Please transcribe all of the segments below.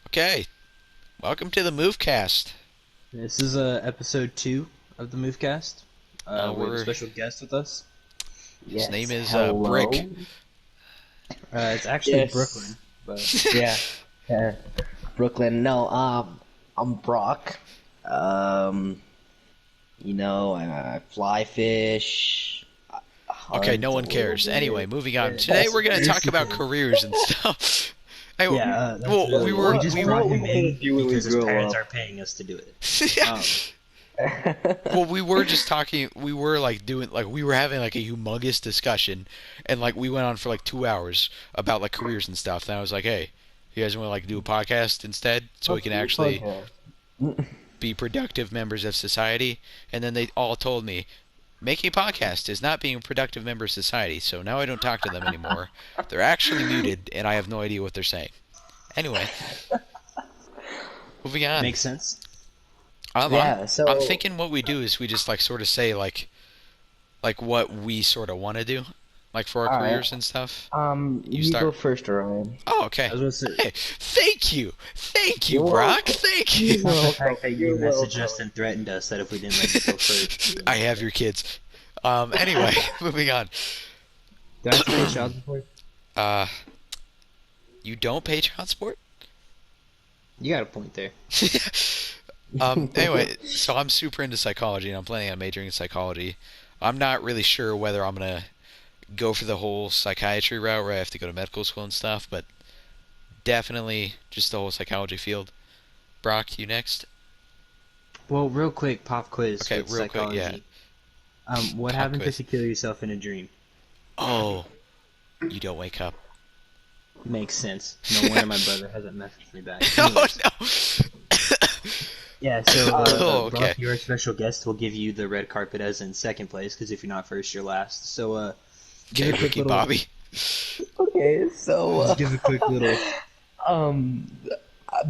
Okay, welcome to the Movecast. This is episode 2 of the Movecast. We have a We're special guest with us. His name Yes, is Brick. hello. It's actually Yes, Brooklyn, but yeah, yeah. Brooklyn. No, I'm Brock. Um, I fly fish, I Okay, hunt no a one little cares. Anyway, bit. moving on. Today that's we're gonna talk about basically careers and stuff. Hey, yeah. That's well, we really it. were We just we brought What we him gonna in do when we because his grow parents up? are paying us to do it. Um, well, we were just talking. We were like doing like we were having like a humongous discussion, and like we went on for like 2 hours about like careers and stuff. And I was like, hey, you guys want to like do a podcast instead, so we Let's can do a actually podcast. be productive members of society? And then they all told me making a podcast is not being a productive member of society, so now I don't talk to them anymore. They're actually muted, and I have no idea what they're saying. Anyway, moving on. Makes sense. I'm I'm Yeah. I'm So, thinking what we do is we just like sort of say like what we sort of want to do, like for our all right. careers and stuff. You You go start. first, Ryan. Oh, I okay. was gonna say Hey, thank you, You're Brock. welcome. Thank You're you. it's not the welcome. fact that you You're messaged welcome. us and threatened us that if we didn't let you go first, you I wouldn't do have that. your kids. Anyway, moving on. Do I have to pay child support? Uh, you don't pay child support? You got a point there. Anyway, so I'm super into psychology and I'm planning on majoring in psychology. I'm not really sure whether I'm gonna go for the whole psychiatry route where I have to go to medical school and stuff, but definitely just the whole psychology field. Brock, you next? Well, real quick, pop quiz Okay, with real quick, yeah. psychology. What Pop happens quiz. if you kill yourself in a dream? Oh, you don't wake up. Makes sense. No wonder my brother hasn't messaged me back. Oh Anyways, no. yeah. So, Oh, okay. Brock, you're a special guest. We'll give you the red carpet as in second place because if you're not first, you're last. So, give Okay, a quick Ricky little. Bobby. Okay, so Just give a quick little. um,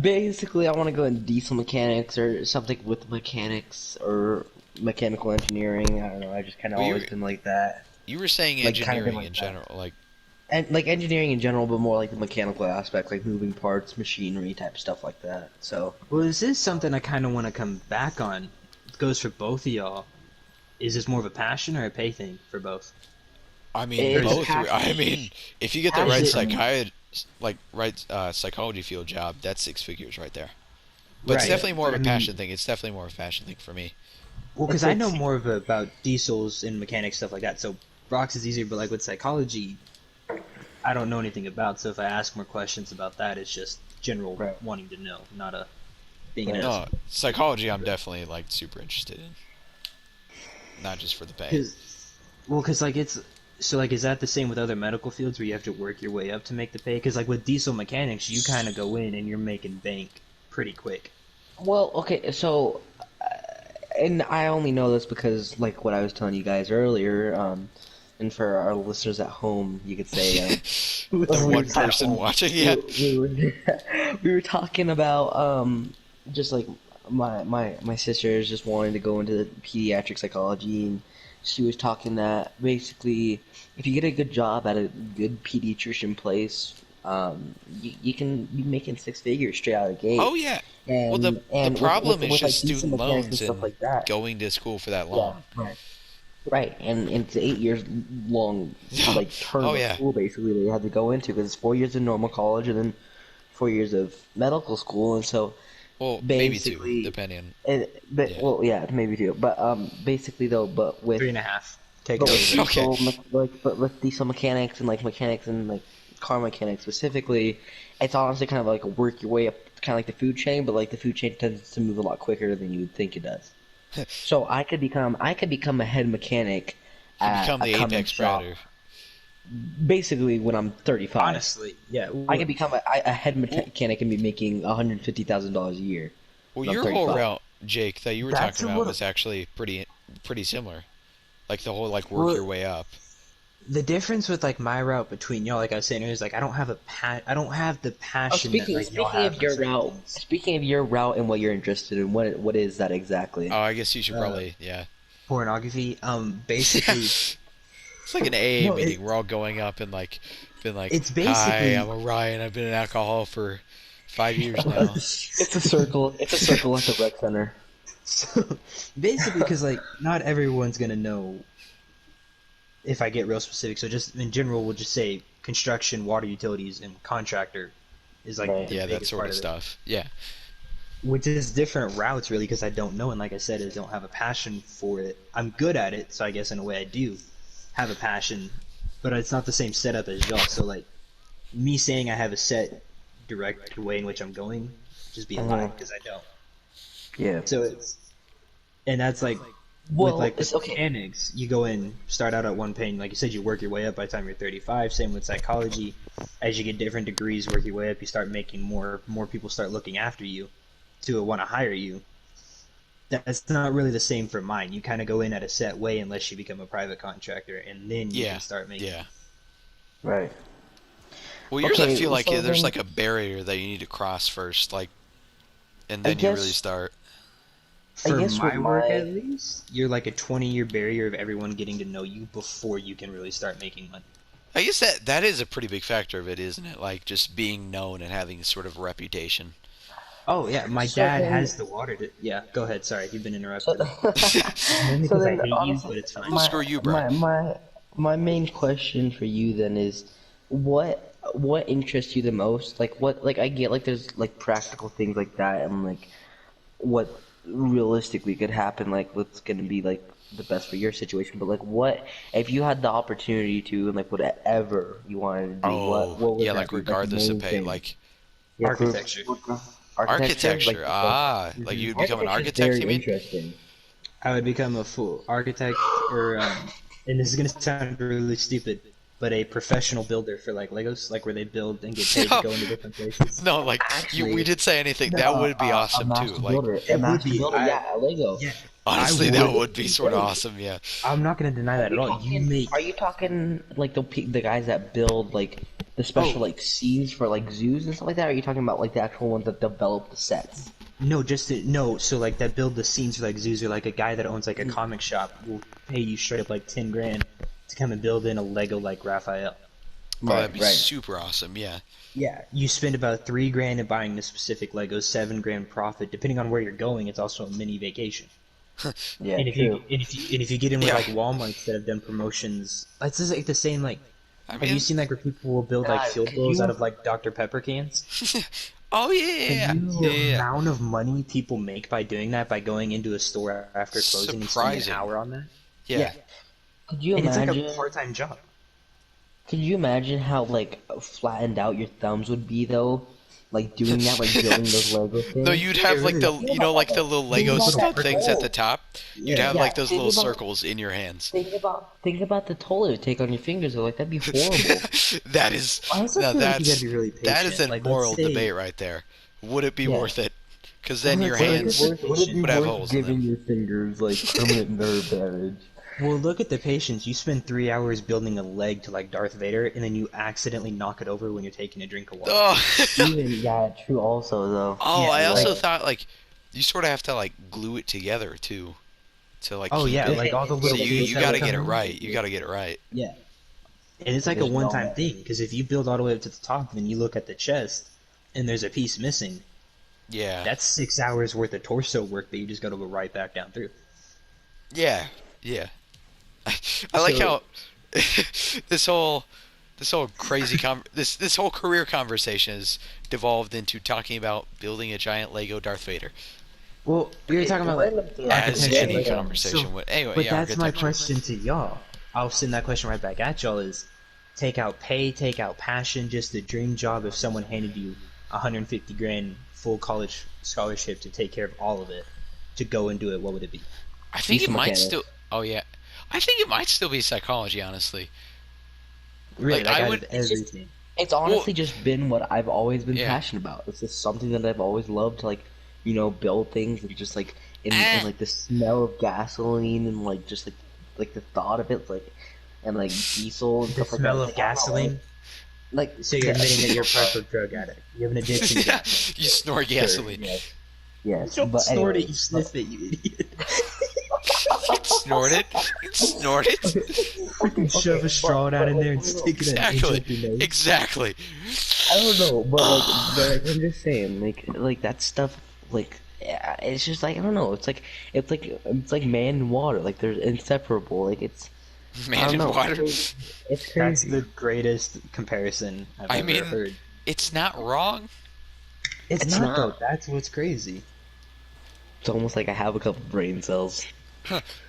basically, I want to go into diesel mechanics or something with mechanics or mechanical engineering. I don't know. I just kind of Well, always been like that, you were saying like kind of been engineering in like that, general, like and like engineering in general, but more like the mechanical aspect, like moving parts, machinery type stuff like that. So Well, this is something I kind of want to come back on. It goes for both of y'all. Is this more of a passion or a pay thing for both? I mean Or is it's it? both. passion. I mean, if you get the Is right it? Passion. psychology field job, that's 6 figures right there. But it's Right. definitely more But of I a mean, passion thing. It's definitely more of a passion thing for me. well, because It's I know it's more about diesels and mechanics stuff like that. So Brock's is easier, but like with psychology, I don't know anything about. So if I ask more questions about that, it's just general right, wanting to know, not a being an right. No, asshole. psychology I'm definitely like super interested in, not just for the pay. Because like it's so like is that the same with other medical fields where you have to work your way up to make the pay? Because like with diesel mechanics, you kind of go in and you're making bank pretty quick. Well, okay, so and I only know this because like what I was telling you guys earlier. And for our listeners at home, you could say, The one listeners at person home, watching, yeah. we were we were talking about just like my sister is just wanting to go into the pediatric psychology, and she was talking that basically if you get a good job at a good pediatrician place, you can be making 6 figures straight out of the Oh gate, yeah. Well, the and the problem is with like just decent student mechanics and loans stuff and like that. going to school for that Yeah, long. right. Right, and it's an 8 years long like Oh term of yeah. school basically that you had to go into because it's 4 years of normal college and then 4 years of medical school, and so Well, maybe two, basically, depending on. but Yeah. well, yeah, maybe too, but basically though, Three and a half. Take but it or with leave it. Okay. diesel mechanics and like mechanics and like car mechanics specifically, it's honestly kind of like a work your way up, kind of like the food chain, but like the food chain tends to move a lot quicker than you would think it does. So I could become a head mechanic You at become a the Cummins apex shop predator. basically when I'm 35. Honestly, yeah. I could become a head Well, mechanic and be making $150,000 a year well, when I'm your whole 35. route, Jake, that you were That's talking a about little. was actually pretty similar. Like the whole like work Well, your way up. the difference with like my route between y'all, like I was saying, is like I don't have the Oh, passion that speaking like y'all speaking have of for your certain route, things. speaking of your route and what you're interested in, what is that exactly? Oh, I guess you should Uh, probably, yeah. Pornography. Basically, It's like an AA no, meeting. We're all going up and like, been like, it's "Hi, I'm basically Orion. I've been an alcohol for 5 years now. It's a circle. It's a circle at the rec center. So basically, because like not everyone's gonna know if I get real specific. So just in general, we'll just say construction, water utilities, and contractor is like Right. the Yeah, that biggest sort part of of it. stuff. Yeah. Which is different routes really because I don't know, and like I said, I don't have a passion for it. I'm good at it, so I guess in a way I do have a passion, but it's not the same setup as y'all. So like me saying I have a set direct way in which I'm going, just be a lie because I don't. Yeah. So it's and that's like with Well, like the it's okay. mechanics, you go in, start out at one pain, like you said, you work your way up by the time you're 35. Same with psychology, as you get different degrees, work your way up, you start making more people start looking after you to want to hire you. That's not really the same for mine. You kind of go in at a set way unless you become a private contractor, and then you Yeah. can start making. Yeah. Right. Well, yours, I Okay, feel like so there's then like a barrier that you need to cross first, like, and I then you really guess start. I For guess with my work, my at least, you're like a 20-year barrier of everyone getting to know you before you can really start making money. I guess that is a pretty big factor of it, isn't it? Like just being known and having sort of a reputation. Oh yeah, my so dad then has the water to. Yeah, go ahead. Sorry, you've been so, interrupted. Mainly so because I then hate you, honestly but it's fine. Well, screw you, bro. my main question for you then is what interests you the most? Like what like I get like there's like practical things like that and like what realistically could happen, like what's gonna be like the best for your situation, but like what if you had the opportunity to and like whatever you wanted to do, Oh, what would yeah, that like be? Like the regardless of main pay, thing? like Yeah, Architecture. architecture, architecture. Ah, like you'd become an architecture is architect, very you mean? interesting. I would become a full architect, or and this is gonna sound really stupid, but a professional builder for like Legos, like where they build and get paid to No, go into different places. no, like we Actually, did say anything. No, That would be a awesome too. master Like builder, it would be. yeah, a Lego. Yeah, I honestly, that would. would be sort of awesome. Yeah. I'm not gonna deny that at all. You make. Are you talking like the guys that build like the special Oh like scenes for like zoos and stuff like that? Or are you talking about like the actual ones that develop the sets? No, no. So like that build the scenes for like zoos, or like a guy that owns like a comic shop will pay you straight up like 10 grand to come and build in a Lego like Raphael. Oh, that'd be right. super awesome. Yeah. Yeah, you spend about 3 grand in buying the specific Legos, 7 grand profit. Depending on where you're going, it's also a mini vacation. Yeah, And if true. you get in with Yeah. like Walmart that have done promotions, it's just like the same like. I Have you mean, seen like where people will build like God, field could goals you- out of like Dr Pepper cans? oh yeah, And yeah, the yeah. amount of money people make by doing that, by going into a store after closing and spending Surprising. an hour on that. Yeah. Could you And it's like imagine? a part-time job. Could you imagine how like flattened out your thumbs would be though? Like doing that, like building those Lego things. No, you'd have like the like the little Lego about stud that things at the hole. top. You'd Yeah. have Yeah, like those think little about- circles in your hands. Think about the toll it would take on your fingers. Though, like that'd be horrible. That is I also now feel like you that's gotta be really that is patient. a Like, let's moral say- debate right there. Would it be Yeah. worth it? Because then your Well, it's hands like it's- would it be would have holes in them. your fingers like permanent nerve damage? Well, look at the patience. You spend 3 hours building a leg to like Darth Vader, and then you accidentally knock it over when you're taking a drink of water. Oh, Yeah, true. Also, though. oh, Yeah, I also like- thought like you sort of have to like glue it together too, to like. Oh keep yeah, it. like all the So little. you bits that got to come get it out. right. You got to get it right. Yeah. And it's like a There's no one-time way. thing, because if you build all the way up to the top, then you look at the chest, and there's a piece missing. Yeah. That's 6 hours worth of torso work that you just got to go right back down through. Yeah. Yeah. I like So- how this whole crazy this whole career conversation has devolved into talking about building a giant Lego Darth Vader Well, we were talking about like as architecture, any like, conversation so- would. Anyway, But yeah, that's my architecture. question to y'all. I'll send that question right back at y'all. Is take out pay, take out passion, just the dream job. If someone handed you 150 grand full college scholarship to take care of all of it, to go and do it, what would it be? I think it Diesel might mechanic. still. Oh yeah, I think it might still be psychology. Honestly, Really, Like, I out would- of It's just- everything. It's honestly just been what I've always been Yeah. passionate about. It's just something that I've always loved to like, build things and just like and like the smell of gasoline and like just like the thought of it like and like diesel and The stuff smell like of that. I don't know, gasoline. like So you're admitting that you're a partial drug addict. You have an addiction to yeah, gasoline. you snort Sure, gasoline. yes. Yes, Don't but snort anyway, it, you sniff it, you idiot. Snort it. Snort it. Fucking shove a straw down in there and stick it in an inch Exactly. up your nose. Exactly. I don't know, but I'm just saying, like that stuff, like yeah, it's just like I don't know. It's like man and water. Like they're inseparable. Like it's I Man don't in know. water. It's That's crazy. the greatest comparison I've I ever mean, heard. it's not wrong. It's not though. That's what's crazy. It's almost like I have a couple brain cells.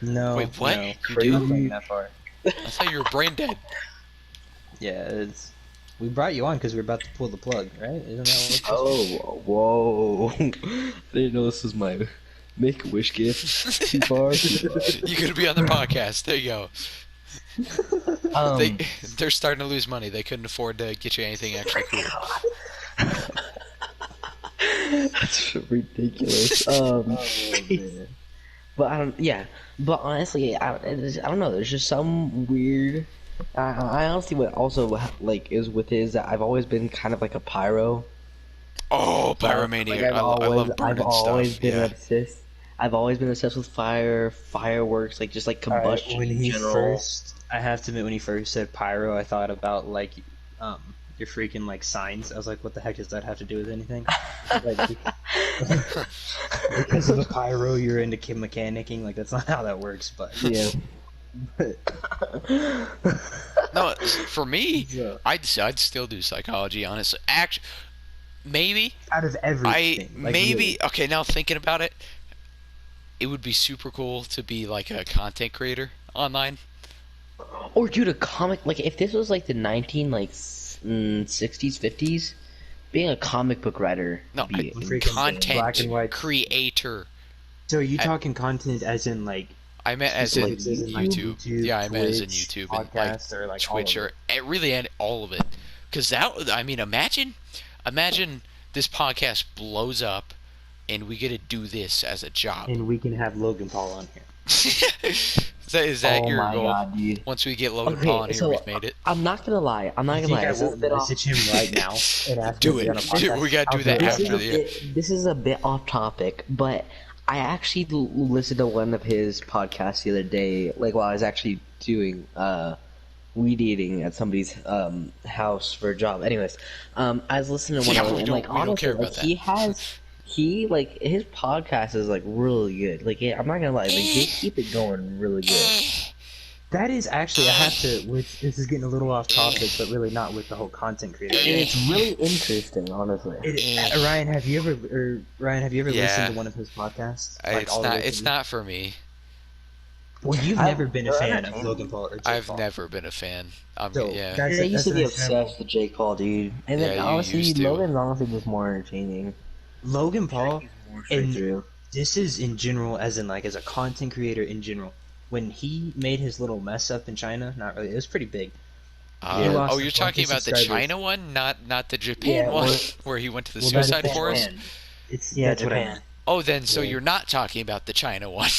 No. Wait, what? No, You we're do? not going that far. I thought you were brain dead. Yeah, it's. We brought you on because we're about to pull the plug, right? Isn't that what? Oh, whoa! I didn't know this was my Make-A-Wish gift. Too far. You could be on the podcast. There you go. They're starting to lose money. They couldn't afford to get you anything extra cool. That's ridiculous. Man. But I don't. Yeah. But honestly, I don't know. There's just some weird. I honestly what also like is with is that I've always been kind of like a pyro. Oh, pyromania! Like, I love burning I've always stuff. been Yeah. obsessed. I've always been obsessed with fire, fireworks, like just like Alright, combustion when in he general. first, I have to admit, when he first said pyro, I thought about like, your freaking like signs. I was like, what the heck does that have to do with anything? Like, because of the pyro, you're into mechanicking. Like that's not how that works. But Yeah. No, for me, Yeah. I'd still do psychology. Honestly, actually, maybe out of everything, like, maybe really. okay. Now thinking about it, it would be super cool to be like a content creator online. Or dude, a comic like if this was like the 60s, 50s, being a comic book writer No, would be freaking content black and white. creator. So are you talking content as in like I meant as in Like YouTube. YouTube, Yeah, I meant as in Twitch, YouTube and podcasts, or like Twitch all or of really and all of it. Because that, I mean, imagine this podcast blows up, and we get to do this as a job. and we can have Logan Paul on here. Is that oh your my goal? god, dude. Once we get Logan Okay, Paul on here, so we've made it. I'm not gonna lie. I'm not I gonna think lie. I This is a won't bit off. message him right now and ask Do him to be on a it. podcast. We gotta do I'll that do it. This is after a the. bit, this is a bit off topic, but I actually listened to one of his podcasts the other day, like while I was actually doing weed eating at somebody's house for a job. Anyways, I was listening to one Yeah, of them, we and don't- like we don't honestly, care like about he like his podcast is like really good. Like I'm not gonna lie, like they keep it going really good. That is actually, I have to, which this is getting a little off topic, but really not with the whole content creator. And it's really interesting, honestly. Ryan, have you ever Yeah. listened to one of his podcasts? Like, It's all the not. way It's through? not for me. Well, you've I've- never been a they're fan of entertaining. Logan Paul or Jake I've Paul. never been a fan. So, Yeah. that's- I used to be that's understandable. obsessed with Jake Paul, dude. And then Yeah, you honestly, used to. Logan's honestly just more entertaining. Logan Paul, More and- straight through. this is in general, as in like as a content creator in general. When he made his little mess up in China, not really, it was pretty big. He lost Oh, a you're bunch talking of about the subscribers. China one, not the Japan Yeah, one, well- where he went to the Well, that's suicide forest. Japan. It's Yeah, that's what I Japan. meant. Oh, then so Yeah. you're not talking about the China one,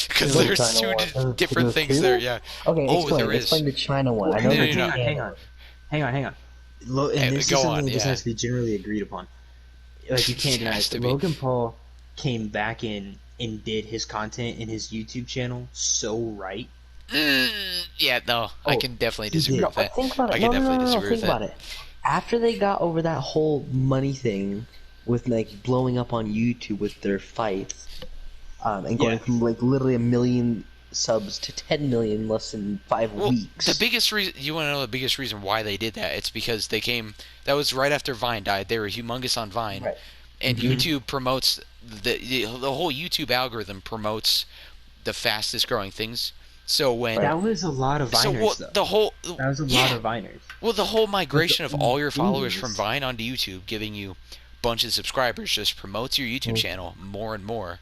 because The there's China two one. There's- different there's things two? there. Yeah. Okay, Oh, explain. there is. Explain the China one. I Hang know no, the no, on, no. Japan hang one. on, hang on. And Hey, this go is something on, that just yeah. has to be generally agreed upon. Like you can't deny Has it. to be. Logan Paul came back in and did his content in his YouTube channel so right. Yeah, no, I Oh, can definitely he disagree did. with that. Think about it. I can definitely disagree Think with about that. it. After they got over that whole money thing with like blowing up on YouTube with their fights, and going Yeah. from like literally 1 million subs to 10 million in less than 5 Well, weeks. the biggest reason you want to know the biggest reason why they did that? It's because they came. That was right after Vine died. They were humongous on Vine, Right. and Mhm. YouTube promotes the whole YouTube algorithm promotes the fastest growing things. So when That was a lot of so Viners what though. the whole That was a yeah, lot of Viners. well the whole migration of all your followers boomers. from Vine onto YouTube, giving you a bunch of subscribers, just promotes your YouTube Mm. channel more and more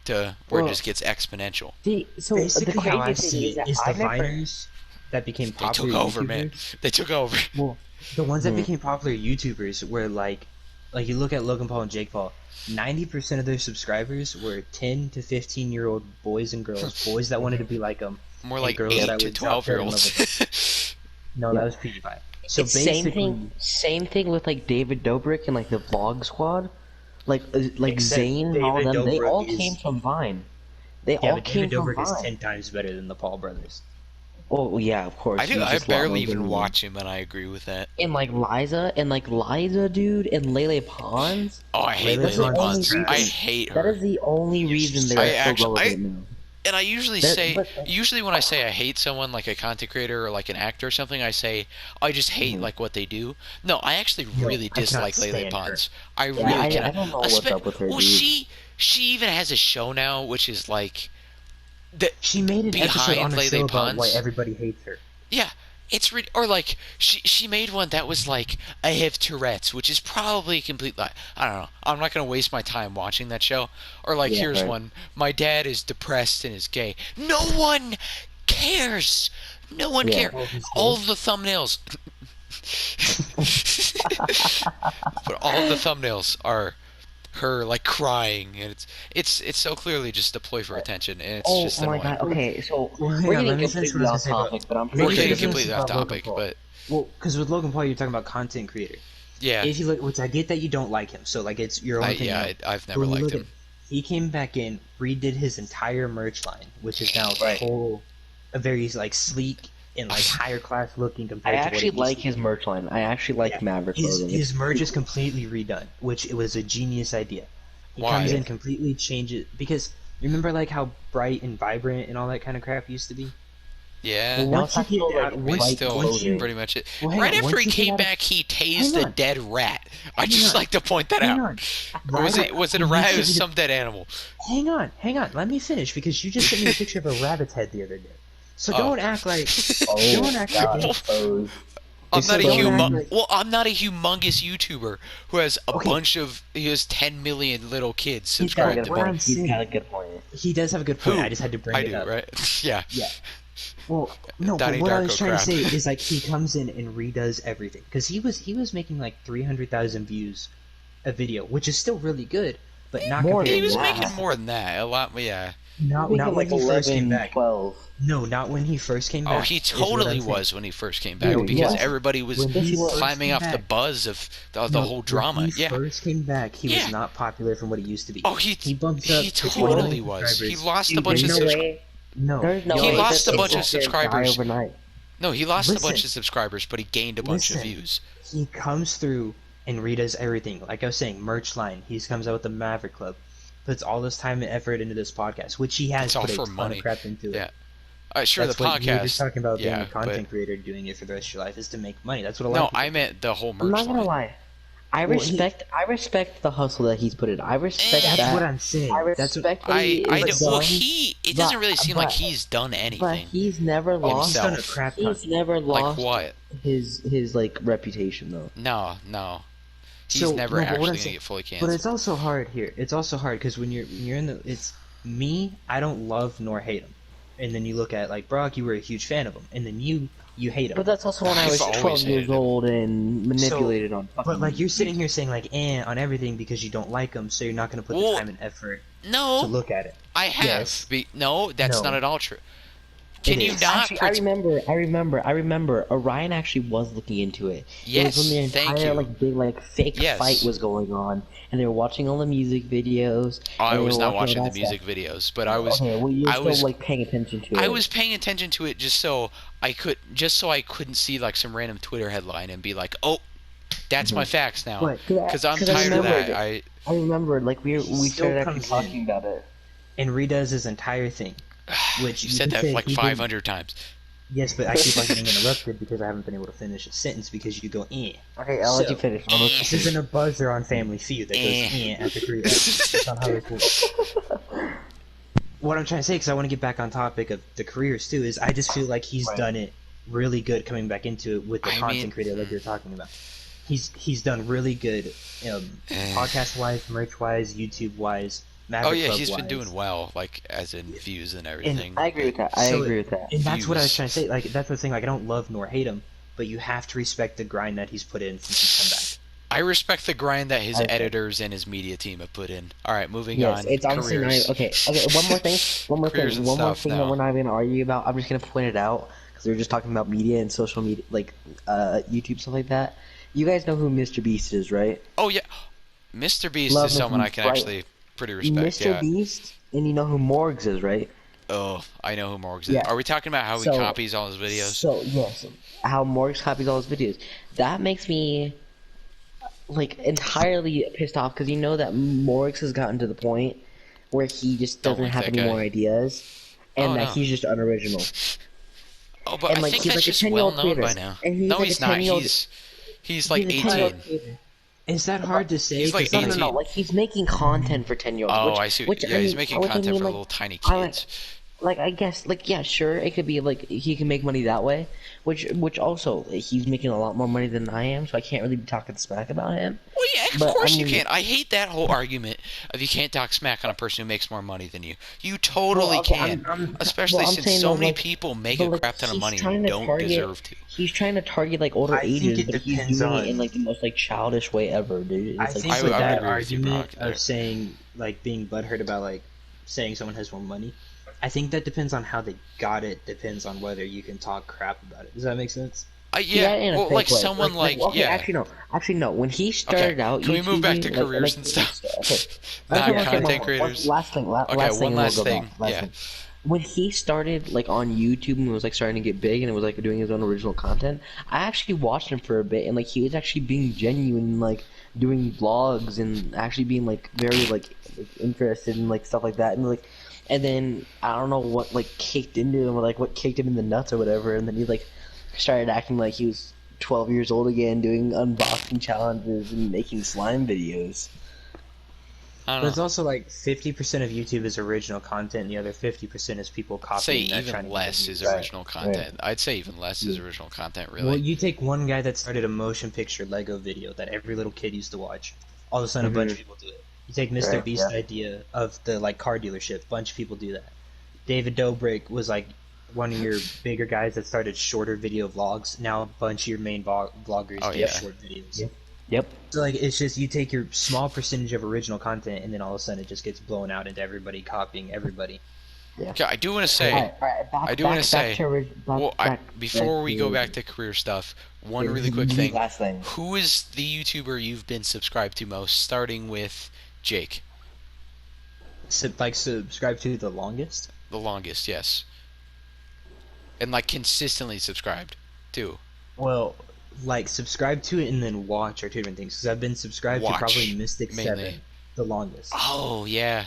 to where Well, it just gets exponential. So Basically, the how I crazy thing see is it that is the I never. Viners that became They popular took over, man. YouTubers. They took over. Well, the ones that Hmm. became popular YouTubers were like you look at Logan Paul and Jake Paul. 90% of their subscribers were 10 to 15-year-old boys and girls, boys that wanted to be like them. More And like girls 8 that to would drop their 12-year-olds. No, Yeah. that was PewDiePie. So It's basically, same thing with like David Dobrik and like the Vlog Squad, like Except Zayn and all of David them. They Dobrik all is- came from Vine. They Yeah, all but came David from Dobrik is Vine. 10 times better than the Paul brothers. Oh yeah, of course. I do. He's I just a lot barely more even genuine. watch him, and I agree with that. And like Liza, dude, and Lele Pons. Oh, I hate Layla's That's the Lele Pons is only Pons. I trash. reason. hate That her. is the only reason they I are still actually, relevant now. and I usually They're, say, but usually when I say I hate someone, like a content creator or like an actor or something, I say I just hate mhm. like what they do. No, I actually No, really I cannot dislike Lele stand her. Pons. I Yeah, really I cannot. don't know what's up with her, Well, dude. she even has a show now, which is like the She made an episode behind on a Lele show about why Pons. everybody hates her. Yeah, or like she made one that was like I have Tourette's, which is probably a complete lie. I don't know. I'm not gonna waste my time watching that show. Or like Yeah, here's right. one: my dad is depressed and is gay. No one cares. No one Yeah. cares. Oh, he's All gay? the thumbnails, but all the thumbnails are her like crying, and it's so clearly just a ploy for attention, and it's Oh, just oh my annoying. God. Okay, so Well, hang we're on, getting let me finish what completely I was gonna off say about. topic, but I'm Let We're pretty me sure getting finish this what I was is. completely saying off about Logan topic, Paul. but Well, because with Logan Paul, you're talking about content creator. yeah, If you look, which I get that you don't like him, so like it's your own opinion. I've But never when you liked look at, him. he came back in, redid his entire merch line, which is now Right. a very like sleek and like higher class looking I compared to what actually it used like to his be. merch line. I actually like Yeah, Maverick clothing. his It's merch pretty is cool. completely redone, which it was a genius idea. He comes Why? in Yes. completely changes because you remember like how bright and vibrant and all that kind of crap used to be. Well, Yeah, Now it's once you get actual like out, I mean, white still once you pretty clothing. much it. well, hang Right on, after once he you get came out of back, he hang tased a on, dead rat. I hang just on, like to point that hang out. on. Or Right at, was it a you rat? It sent was me the some dead animal. hang on. Let me finish because you just sent me a picture of a rabbit's head the other day. So Oh. don't act like Oh, don't act like God, Well, exposed. I'm not a don't act Exposed. like I'm not a humongous YouTuber who has a okay. bunch of he has 10 million little kids He's got a subscribed good to What me. point. I'm He's got a saying, good point. he does have a good point. I Who? just had to bring I it do, up. right? Yeah. Yeah. Well, no, but Donnie what I was Darko trying to crap. say is like he comes in and redoes everything because he was making like 300,000 views a video, which is still really good, but not More He compared than to was what he making used that. to more be. than that. A lot, yeah. He's Not making when like he first came 11, back. 12. No, not when he first came Oh, back. he Is what I'm totally saying. was when he first came back No, Dude, because yes. yes. everybody was When Yes, he he was. first climbing came off the back, buzz of the no, whole when drama. he Yeah. first came back, he was Yeah. not popular from what he used to be. Oh, He bumped he up to Yes, he was. 20 million totally was. He subscribers. lost a Dude, bunch there's of no And subscribers. way. no, There's no He way yo, that lost a this bunch will of just die subscribers. overnight. No, he lost a bunch listen, of subscribers, but he gained a bunch of listen. views. He comes through and redoes everything. Like I was saying, merch line. He comes out with the Maverick Club. Puts all this time and effort into this podcast, which he has It's all put a for ton of money. crap into it. Yeah. Sure, the That's what you were just podcast. talking about being a Yeah, but content creator doing it for the rest of your life is to make money. That's what a lot no, of people I do. meant the whole I'm merch not gonna line. lie. I Well, respect the hustle that he's put in. I respect Eh. that's that. what I'm saying. I That's what respect that he I is do, well, done, it doesn't really seem like but he's done but anything he's never he's lost. done a himself. crap ton. He's never Like lost what? his like reputation though. No. He's So never no, but what I'm actually gonna saying, get fully but it's canceled. also hard here. It's also hard because when you're in the, it's me. I don't love nor hate him, and then you look at like Brock, you were a huge fan of him, and then you hate him. But that's also when I I've was always 12 hated years him. old and manipulated on fucking. But like you're sitting here saying like on everything because you don't like him, so you're not gonna put the Well, time and effort to No, look at it. I have. Yes. No, that's No. not at all true. Can It you is. not? Actually, I remember. Orion actually was looking into it. It was Yes, when the thank entire you. like big like fake Yes. fight was going on, and they were watching all the music videos. I and they was were not watching watching all the that music stuff. videos, but I was. Okay, well you're I still was. like paying attention to it. I was paying attention to it just so I couldn't see like some random Twitter headline and be like, oh, that's my facts now, But because I'm 'cause I tired of remembered that. it. I remember like we He still started actually comes talking in. about it. and redoes his entire thing, which You you said did that say like he didn't- 500 times. Yes, but I keep on getting interrupted because I haven't been able to finish a sentence because you go Okay, I'll let So, you finish. I'll let you This finish. isn't a buzzer on Family Feud that goes at the career. That's not how this works. What I'm trying to say, because I want to get back on topic of the careers too, is I just feel like he's Right. done it really good coming back into it with the I content mean- creator like you're talking about. He's done really good, podcast wise, merch wise, YouTube wise, Maverick Oh yeah, Club he's been wise. doing well, like as in views and everything. I agree with that. I So- agree with that. And that's what I was Views. trying to say. Like that's the thing. Like I don't love nor hate him, but you have to respect the grind that he's put in since he's come back. I respect the grind that his Okay. editors and his media team have put in. All right, moving Yes, on. it's honestly not. Careers. Okay, one more thing. Careers and One more stuff thing now. that we're not even argue about. I'm just gonna point it out because we were just talking about media and social media, like YouTube stuff like that. You guys know who Mr. Beast is, right? Oh yeah, Mr. Beast Love is someone Mr. I can Right. actually pretty respect. Mr. Yeah. Beast And you know who Morgs is, right? Oh, I know who Morgs is. Yeah. Are we talking about how he So, copies all his videos? yes, how Morgs copies all his videos. That makes me like entirely pissed off because you know that Morgs has gotten to the point where he just Don't doesn't like have that any more guy. ideas, Oh and that no. he's just unoriginal. Oh, but And I like think he's that's like a just well 10-year-old known creator, by now. and he's No, like a he's not. 10-year-old. He's like He's a 10-year-old 18. creator. Is that hard to say? He's like Because No, no, no. 18. Like he's making content for 10-year-olds, Oh, I see. which Yeah, he's making which I content mean, for like, little tiny I like, kids. like I guess, like yeah, sure, it could be like he can make money that way, which also he's making a lot more money than I am, so I can't really be talking smack about him. Well, yeah, of But I course you mean, can't. I hate that whole argument of you can't talk smack on a person who makes more money than you. You well, totally okay, can. Especially well, I'm since saying so though, many like, people make but a like crap ton of money and he's trying to target like older I think ages, it but he's depends doing it in on. like the most like childish way ever, dude. I It's like think so with I would that bad. agree with you, argument Brock. There. of saying like being butthurt about like saying someone has more money, I think that depends on how they got it. Depends on whether you can talk crap about it. Does that make sense? He Yeah. got it in a Well, like fake way. someone like Okay, yeah. actually no. When he Okay. started out Can we move back to YouTubing, careers and okay, stuff? okay, Not okay, content creators. last thing, Okay. last thing, One and we'll last go back. thing. Last Yeah. thing. When he started like on YouTube and was like starting to get big and it was like doing his own original content, I actually watched him for a bit and like he was actually being genuine, like doing vlogs and actually being like very like interested in like stuff like that and like. And then I don't know what like kicked into him or like what kicked him in the nuts or whatever, and then he like started acting like he was 12 years old again, doing unboxing challenges and making slime videos. I But don't it's know. also like 50% of YouTube is original content, and the other 50% is people I'd say copying that, trying even to get less is views. original content. I'd say even less is original content, Well, really. you take one guy that started a motion picture Lego video that every little kid used to watch. All of a sudden, a bunch of people do it. You take Mr. Right, Beast's yeah. idea of the like car dealership. Bunch of people do that. David Dobrik was like one of your bigger guys that started shorter video vlogs. Now a bunch of your main vloggers Oh, do yeah. short videos. Yep. Yep. So like it's just you take your small percentage of original content and then all of a sudden it just gets blown out into everybody copying everybody. Okay, I do want to say. All right. I do want to say. Well, back before we go to- back to career stuff, one Yeah, really quick thing. Last thing. Who is the YouTuber you've been subscribed to most, starting with Jake? Like subscribe to the longest. The longest, yes. And like consistently subscribed, too. Well, like subscribe to it and then watch are two different things. Because I've been subscribed Watch, to probably Mystic mainly. 7, the longest. Oh, yeah.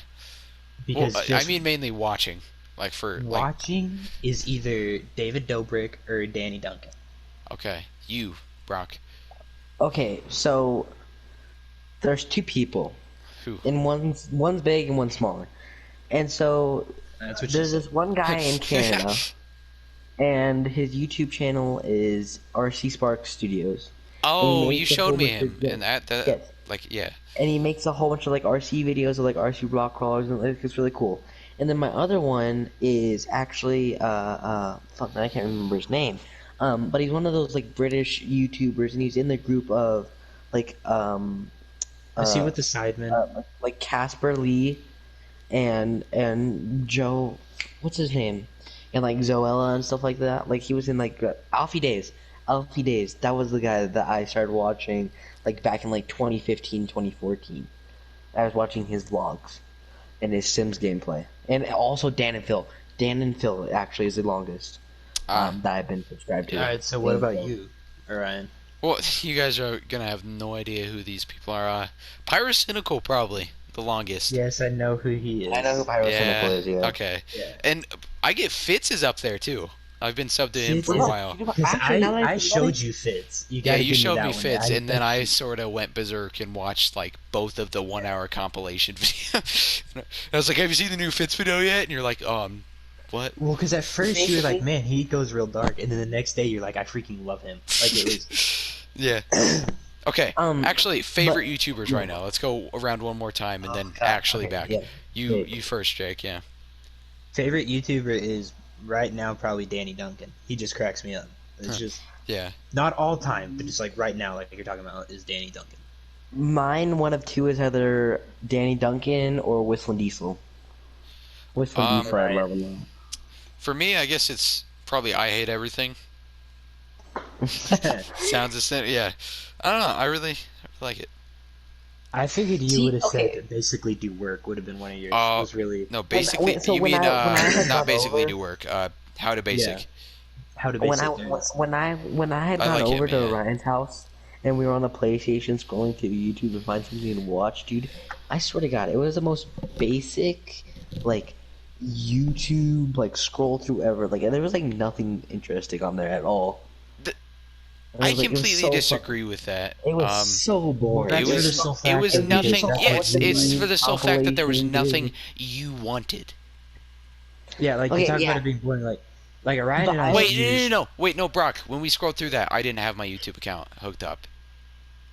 Because Well, I just mean mainly watching. Like for, like, watching is either David Dobrik or Danny Duncan. okay. You, Brock. Okay, so there's two people, Who? and one's big and one's smaller, and so That's what she there's said. this one guy in Canada, and his YouTube channel is RC Spark Studios. Oh, makes you a showed whole me bunch of- him. And that, Yes. like, yeah. And he makes a whole bunch of like RC videos of like RC block crawlers, and like, it's really cool. And then my other one is actually fuck, I can't remember his name. But he's one of those like British YouTubers, and he's in the group of like Is he with the Sidemen? like Casper Lee and Joe, what's his name, and like Zoella and stuff like that. Like he was in like Alfie Days. Alfie Days. That was the guy that I started watching like back in like 2015, 2014. I was watching his vlogs and his Sims gameplay, and also Dan and Phil. Dan and Phil actually is the longest that I've been subscribed to. Alright, so what Dan about and Phil. you, Orion? Well, you guys are gonna have no idea who these people are. Pyrocynical, probably the longest. Yes, I know who he is. I know who Pyrocynical is. Yeah. Okay. Yeah. And I get Fitz is up there too. I've been subbed to him Fitz for a is- while. Because Actually, now that I think showed about it- you Fitz. You Yeah, gotta you give showed that me one. Fitz, and then I sort of went berserk and watched like both of the 1 hour compilation videos. I was like, "Have you seen the new Fitz video yet?" And you're like, what?" Well, because at first you were like, man, he goes real dark, and then the next day you're like, I freaking love him. Like it was. Yeah. Okay. Actually, favorite but- YouTubers right now. Let's go around one more time and then God, actually okay, back. yeah. You first, Jake. Yeah. Favorite YouTuber is right now probably Danny Duncan. He just cracks me up. It's Huh. just Yeah. not all time, but just like right now, like you're talking about, is Danny Duncan. Mine, one of two, is either Danny Duncan or Whistling Diesel. Whistling Diesel, I right. love a lot. For me, I guess it's probably I Hate Everything. Sounds the same. Yeah. I don't know. I really like it. I figured you would See, have said okay, that basically do work would have been one of yours. Uh, Was really no, when, basically, so you mean when I had not gone basically over, do work. How to yeah. basic. How to basic there it is. when I had I gone like over him, to yeah. Ryan's house and we were on the PlayStation scrolling through YouTube to find something to watch, dude, I swear to God, it was the most basic like YouTube like scroll through ever. Like there was like nothing interesting on there at all. Th- And I it was completely so fucking disagree with that. it was so Well, boring. It that's It for was the was so, sole it fact was of and you just because nothing. saw that's Yeah, what all you it's like. for the the sole fact that there was compilations. nothing you wanted. Yeah, like you Okay, talk about yeah, it being boring. Like Ryan but and I I Wait, no, no, use. no, no. Wait, no, Brock. When we scrolled through that, I didn't have my YouTube account hooked up.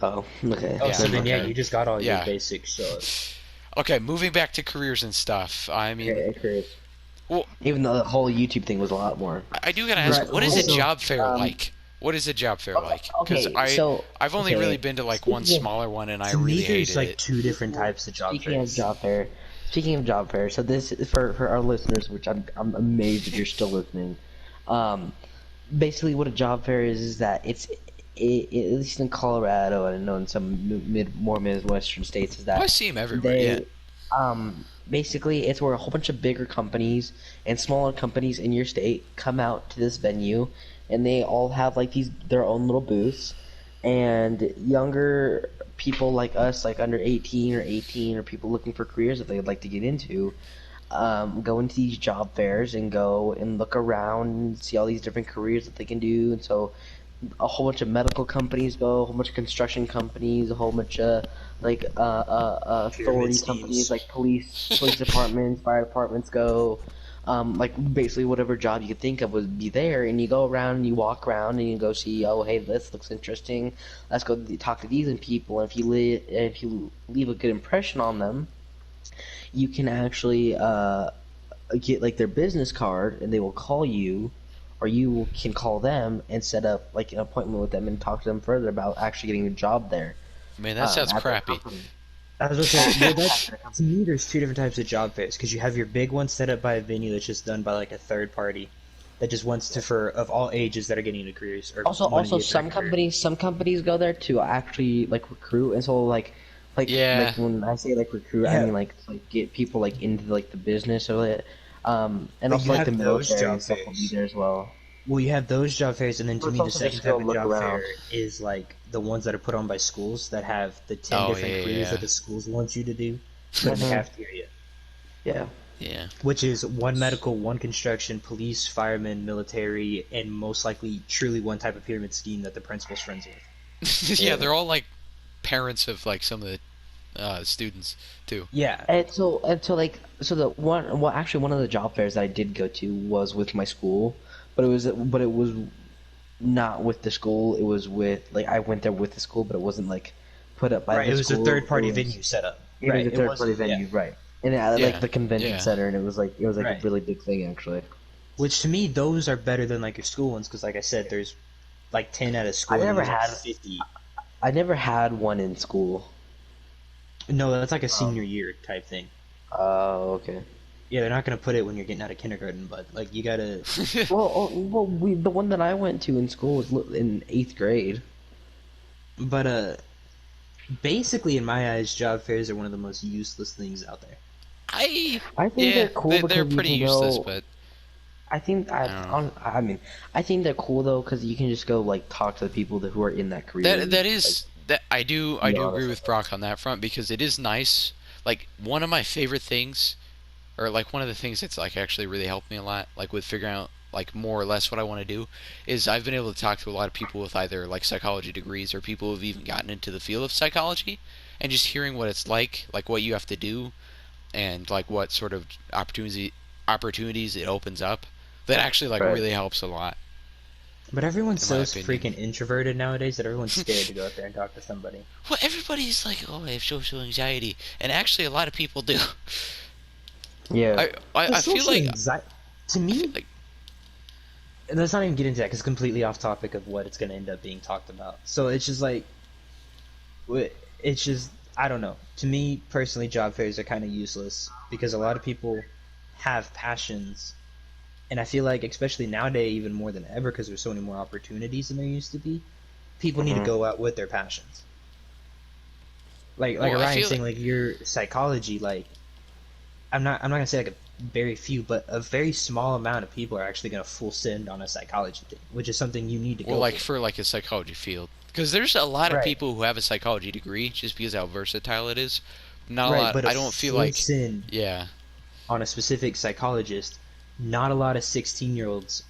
oh okay, Oh, Yeah, so never then mind. yeah, okay. you just got all your Yeah. basic shit. Okay, moving back to careers and stuff. I mean, Okay, Chris. well, Even though the whole YouTube thing was a lot more. I do gotta ask, Right. what Well, is a so job fair Um, like? What is a job fair okay, like? Because okay, so I've only really okay. been to like one Speaking of smaller one, and I to me, really there's hated like it. two different types of job speaking of fairs. job fair, speaking of job fair. So this is for our listeners, which I'm amazed that you're still listening. Um, basically, what a job fair is that at least in Colorado and I know in some more midwestern states is Well, I that see them everywhere. Yeah. they basically it's where a whole bunch of bigger companies and smaller companies in your state come out to this venue and they all have like these their own little booths and younger people like us like under 18 or 18 or people looking for careers that they'd like to get into go into these job fairs and go and look around and see all these different careers that they can do and so a whole bunch of medical companies go, a whole bunch of construction companies, a whole bunch of like Pyramid authority companies schemes. like police departments, fire departments go. Like basically whatever job you could think of would be there, and you go around and you walk around and you go see, oh hey, this looks interesting. Let's go talk to these people, and if you leave a good impression on them, you can actually get like their business card and they will call you or you can call them and set up like an appointment with them and talk to them further about actually getting a job there Man, that sounds at their crappy. company. I was gonna say, well, At that's their to company. me. There's two different types of job fairs because you have your big one set up by a venue that's just done by like a third party that just wants to for of all ages that are getting into careers or want to Also get their career. some companies go there to actually like recruit and so like Yeah. when I say like recruit I Yeah, mean like get people like into like the business of it and but also you like the have those military job and stuff will be fairs. there as well. Well, you have those job fairs, and then But to it's me, the also second just to go type of look job around. fair is like the ones that are put on by schools that have the 10 Oh yeah, different careers that yeah, the schools want you to do put in the Hmm. cafeteria, Yeah. yeah. which is one medical, one construction, police, fireman, military, and most likely truly one type of pyramid scheme that the principal's friends with. Yeah, Yeah. they're all like parents of like some of the students too. Yeah, So the one well actually one of the job fairs that I did go to was with my school, but it was not with the school. It was with like I went there with the school, but it wasn't like put up by right. the It was a school. third party venue setup. It was Right. a It third party wasn't. Yeah. venue, right? And like Yeah, the convention yeah. center, and it was like a Right. really big thing actually. Which to me, those are better than like your school ones because, like I said, there's like 10 at a I school and never there's like had 50. I never had one in school. No, that's like a Oh, senior year type thing. okay. Yeah, they're not gonna put it when you're getting out of kindergarten, but like you gotta. The one that I went to in school was in eighth grade. But basically, in my eyes, job fairs are one of the most useless things out there. I I think yeah, they're cool they're because you pretty can useless, go. but I think I don't know. I mean I think they're cool though because you can just go like talk to the people who are in that career and That like is that I be do honest agree with with them. Brock on that front because it is nice. Like one of my favorite things, or like one of the things that's like actually really helped me a lot, like with figuring out like more or less what I want to do, is I've been able to talk to a lot of people with either like psychology degrees or people who've even gotten into the field of psychology, and just hearing what it's like what you have to do, and like what sort of opportunities it opens up. That actually like Right. really helps a lot, But everyone's in my so opinion. freaking introverted nowadays that everyone's scared to go out there and talk to somebody. Well, everybody's like, "Oh, I have social anxiety," and actually, a lot of people do. Yeah. The I feel social like anxiety, to I feel me, like and let's not even get into that because it's completely off topic of what it's going to end up being talked about. So it's just like, it's just, I don't know. To me, personally, job fairs are kind of useless because a lot of people have passions. And I feel like, especially nowadays, even more than ever, because there's so many more opportunities than there used to be, people need to Hmm. go out with their passions. like Well, I Ryan feel saying, like your psychology, like I'm not gonna say like a very few, but a very small amount of people are actually gonna full send on a psychology thing, which is something you need to well, go like for. for like a psychology field, because there's a lot of Right. people who have a psychology degree just because how versatile it is. Not a Right, lot. but a I don't feel full like, send yeah. on a specific psychologist, not a lot of 16-year-olds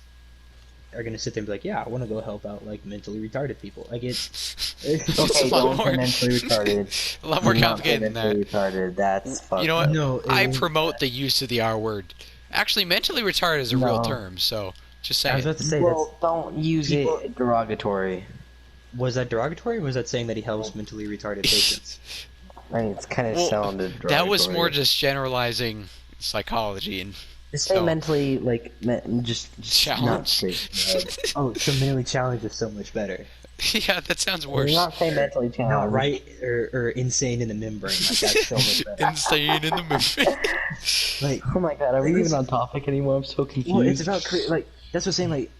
are gonna sit there and be like, yeah, I want to go help out like mentally retarded people. Like It's Okay, a lot don't say more, mentally retarded. a lot more Do not say complicated than that. mentally retarded. That's You know fucked what? up. no, it I won't. promote the use of the R word. Actually, mentally retarded is a real No. term, so just I was saying. about to say that's Well, don't use people. it derogatory. Was that derogatory? Or was that saying that he helps mentally retarded patients? I mean, it's kind of Well, sounded that was more derogatory. just generalizing psychology and Just say so mentally, like, just not challenge. straight. Oh, so mentally challenged is so much better. Yeah, that sounds Do worse. not say mentally Not challenged. right or insane in the membrane. Like that's so much better. Insane in the movie. Like, Oh my god, are we Like, even on topic anymore? I'm so confused. well, it's about like that's what I'm saying. Like,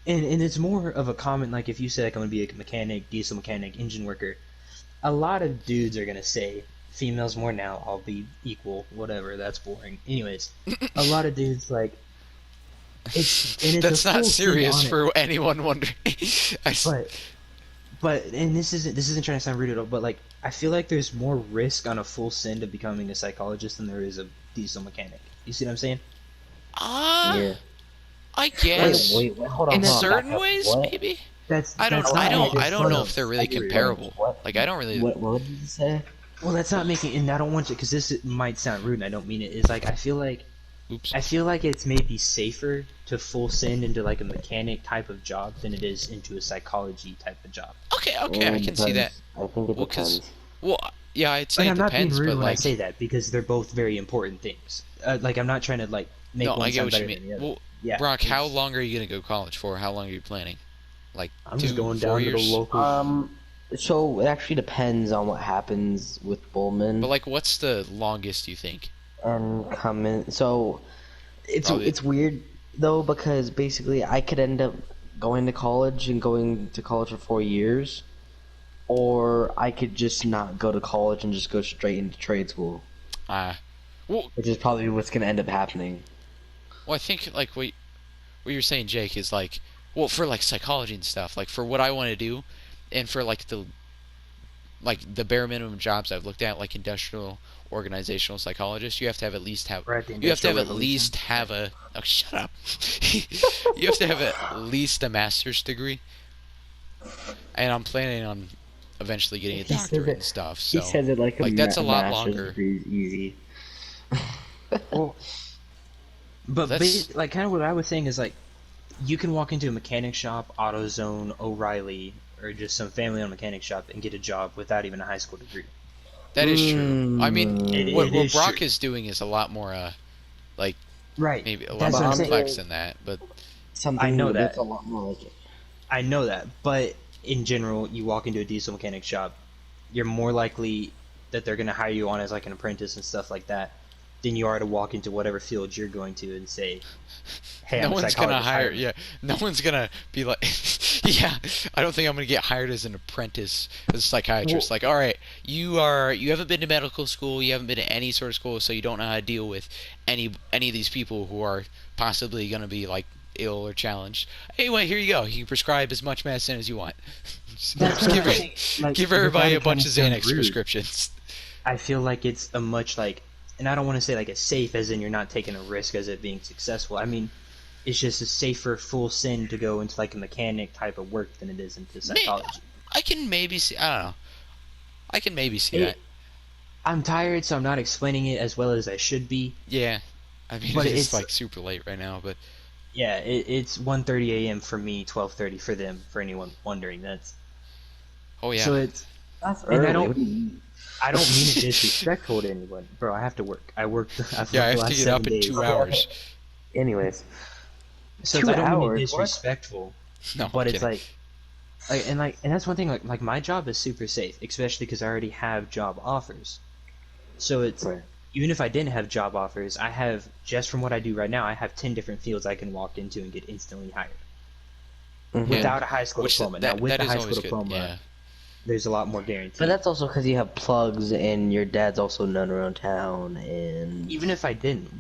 and it's more of a common like if you say like I'm gonna be a mechanic, diesel mechanic, engine worker. A lot of dudes are gonna say females more now. I'll be equal, whatever. That's boring. Anyways, a lot of dudes like it's That's a not full serious thing on it. for anyone wondering. But and this isn't trying to sound rude at all, but like I feel like there's more risk on a full send of becoming a psychologist than there is a diesel mechanic. You see what I'm saying? Ah, Yeah. I Wait, guess hold on. in hold on, certain back up. ways, What? maybe. That's I don't. that's I not don't. making I don't know fun if of. they're really comparable. What? Like I don't really. What did you say? Well, that's not making, and I don't want to, because this might sound rude, and I don't mean it. Is like Oops. I feel like it's maybe safer to full send into like a mechanic type of job than it is into a psychology type of job. Okay. Okay. I can see that. I think it Well, 'cause depends. well, yeah, I'd say Like it I'm not being depends, rude but when I like say that because they're both very important things. Like I'm not trying to like make no, one I get sound what you better than mean. the other. Well, Yeah, Brock, how it's- long are you gonna go to college for? How long are you planning? Like I'm just going 4 down to the years? local. So it actually depends on what happens with Bullman But like, what's the longest you think? and coming. So Probably- it's weird though because basically I could end up going to college and going to college for 4 years, or I could just not go to college and just go straight into trade school, Well, which is probably what's gonna end up happening. well, I think like what you're saying, Jake, is like, well, for like psychology and stuff, like for what I want to do, and for like the bare minimum jobs I've looked at, like industrial organizational psychologist, you have to have at least have We're at the you have to have Industrial at Revolution. least have a oh shut up you have to have at least a master's degree, and I'm planning on eventually getting a He said doctorate that- and stuff. He So says it like like, that's a lot master's longer. degree is easy. Well, but That's- like kind of what I was saying is like you can walk into a mechanic shop, AutoZone, O'Reilly, or just some family-owned mechanic shop and get a job without even a high school degree. That is true. I mean, Mm. what It what is Brock true. is doing is a lot more Right. maybe a lot That's more what I'm saying. complex than that, but Something I know that's that. a lot more like it. I know that, but in general, you walk into a diesel mechanic shop, you're more likely that they're going to hire you on as like an apprentice and stuff like that than you are to walk into whatever field you're going to and say, "Hey, no I'm a one's gonna psychologist, hire. me." Yeah, no one's gonna be like, yeah. I don't think I'm gonna get hired as an apprentice as a psychiatrist. Well- Like, all right, you haven't been to medical school, you haven't been to any sort of school, so you don't know how to deal with any of these people who are possibly gonna be like ill or challenged. Anyway, here you go. You can prescribe as much medicine as you want. Just That's give, what I'm saying. Like, give everybody a without it bunch of kinda Xanax sound rude, prescriptions. I feel like it's a much like, and I don't want to say like it's safe as in you're not taking a risk as it being successful. I mean, it's just a safer full sin to go into like a mechanic type of work than it is into psychology. I can maybe see. I don't know. I can maybe see It- that. I'm tired, so I'm not explaining it as well as I should be. Yeah. I mean, But it's it's- like super late right now, but Yeah, it's 1:30 a.m. for me, 12:30 for them. For anyone wondering, that's oh yeah. so it's. That's And I early. don't- What do you mean? I don't mean it disrespectful to anyone, bro. I have to work. I worked. I've Yeah, I worked have the to last get up 7 in days. 2 hours. Anyways, So 2 I don't mean hours? it What? disrespectful, No, but I'm it's kidding. and that's one thing. Like my job is super safe, especially because I already have job offers. So it's right. even if I didn't have job offers, I have just from what I do right now, I have 10 different fields I can walk into and get instantly hired Mhm. without a high school Which diploma. that, Now with that the is high always school good. diploma, Yeah. there's a lot more guaranteed. But that's also because you have plugs and your dad's also known around town. And Even if I didn't,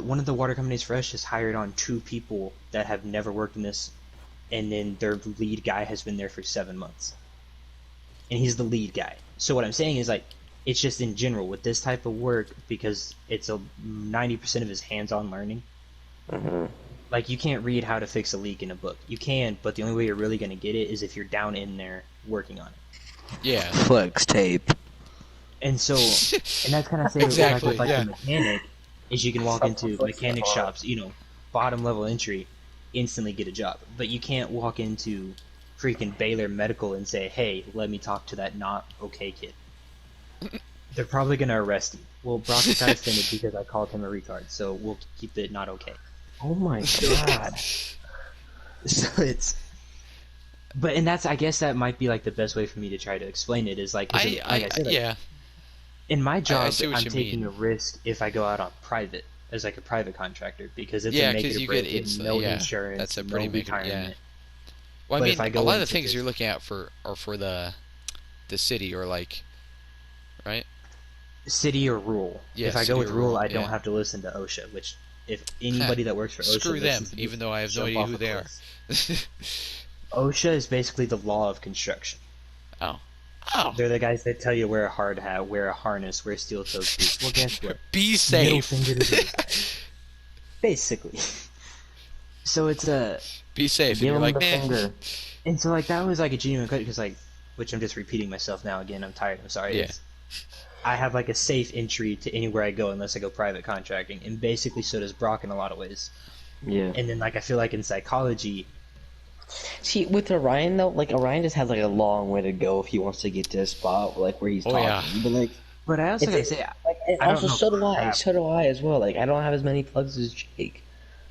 one of the water companies for us just hired on 2 people that have never worked in this, and then their lead guy has been there for 7 months, and he's the lead guy. So what I'm saying is like, it's just in general with this type of work, because it's a 90% of his hands-on learning. Mhm. Like, you can't read how to fix a leak in a book. You can, but the only way you're really going to get it is if you're down in there working on it. Yeah. Flex tape. And so, and that's kind of saying Exactly, like yeah. the mechanic is you can walk Something into like mechanic that. shops, bottom level entry, instantly get a job. But you can't walk into freaking Baylor Medical and say, "Hey, let me talk to that not okay kid." They're probably gonna arrest you. Well, Brock got offended because I called him a retard, so we'll keep it not okay. Oh my god. So and that's, I guess that might be like the best way for me to try to explain it is like, 'cause like I said, like, Yeah. in my job, see what I'm you taking mean. a risk if I go out on private as like a private contractor, because it's Yeah, a make because it or you break get it, instant. no Yeah, insurance, that's a no pretty big. Yeah. retirement. Well, I But mean, if I a go lot of the into things this you're looking at are for the city or like, right? city or rural, Yeah, if I city go or with rural, rural, I don't yeah. have to listen to OSHA. Which, if Heh, anybody that works for screw OSHA them, listens to even this, though I have no jump idea off who a they are. cliff. OSHA is basically the law of construction. Oh. Oh. They're the guys that tell you wear a hard hat, wear a harness, wear steel-toed boots. Well, guess what? Be Middle safe. finger to those guys. Basically. So it's a, Be safe, and Give you're him like, the nah. finger. and so like that was like a genuine cut, because like, which I'm just repeating myself now again. I'm tired. I'm sorry. Yeah. I have like a safe entry to anywhere I go unless I go private contracting, and basically so does Brock in a lot of ways. Yeah. And then like I feel like in psychology, See, with Orion though, like Orion just has like a long way to go if he wants to get to a spot like where he's Oh, talking. yeah. But like, but I also it's, gotta say, like, and I don't also know so do I. crap. So do I as well. Like, I don't have as many plugs as Jake.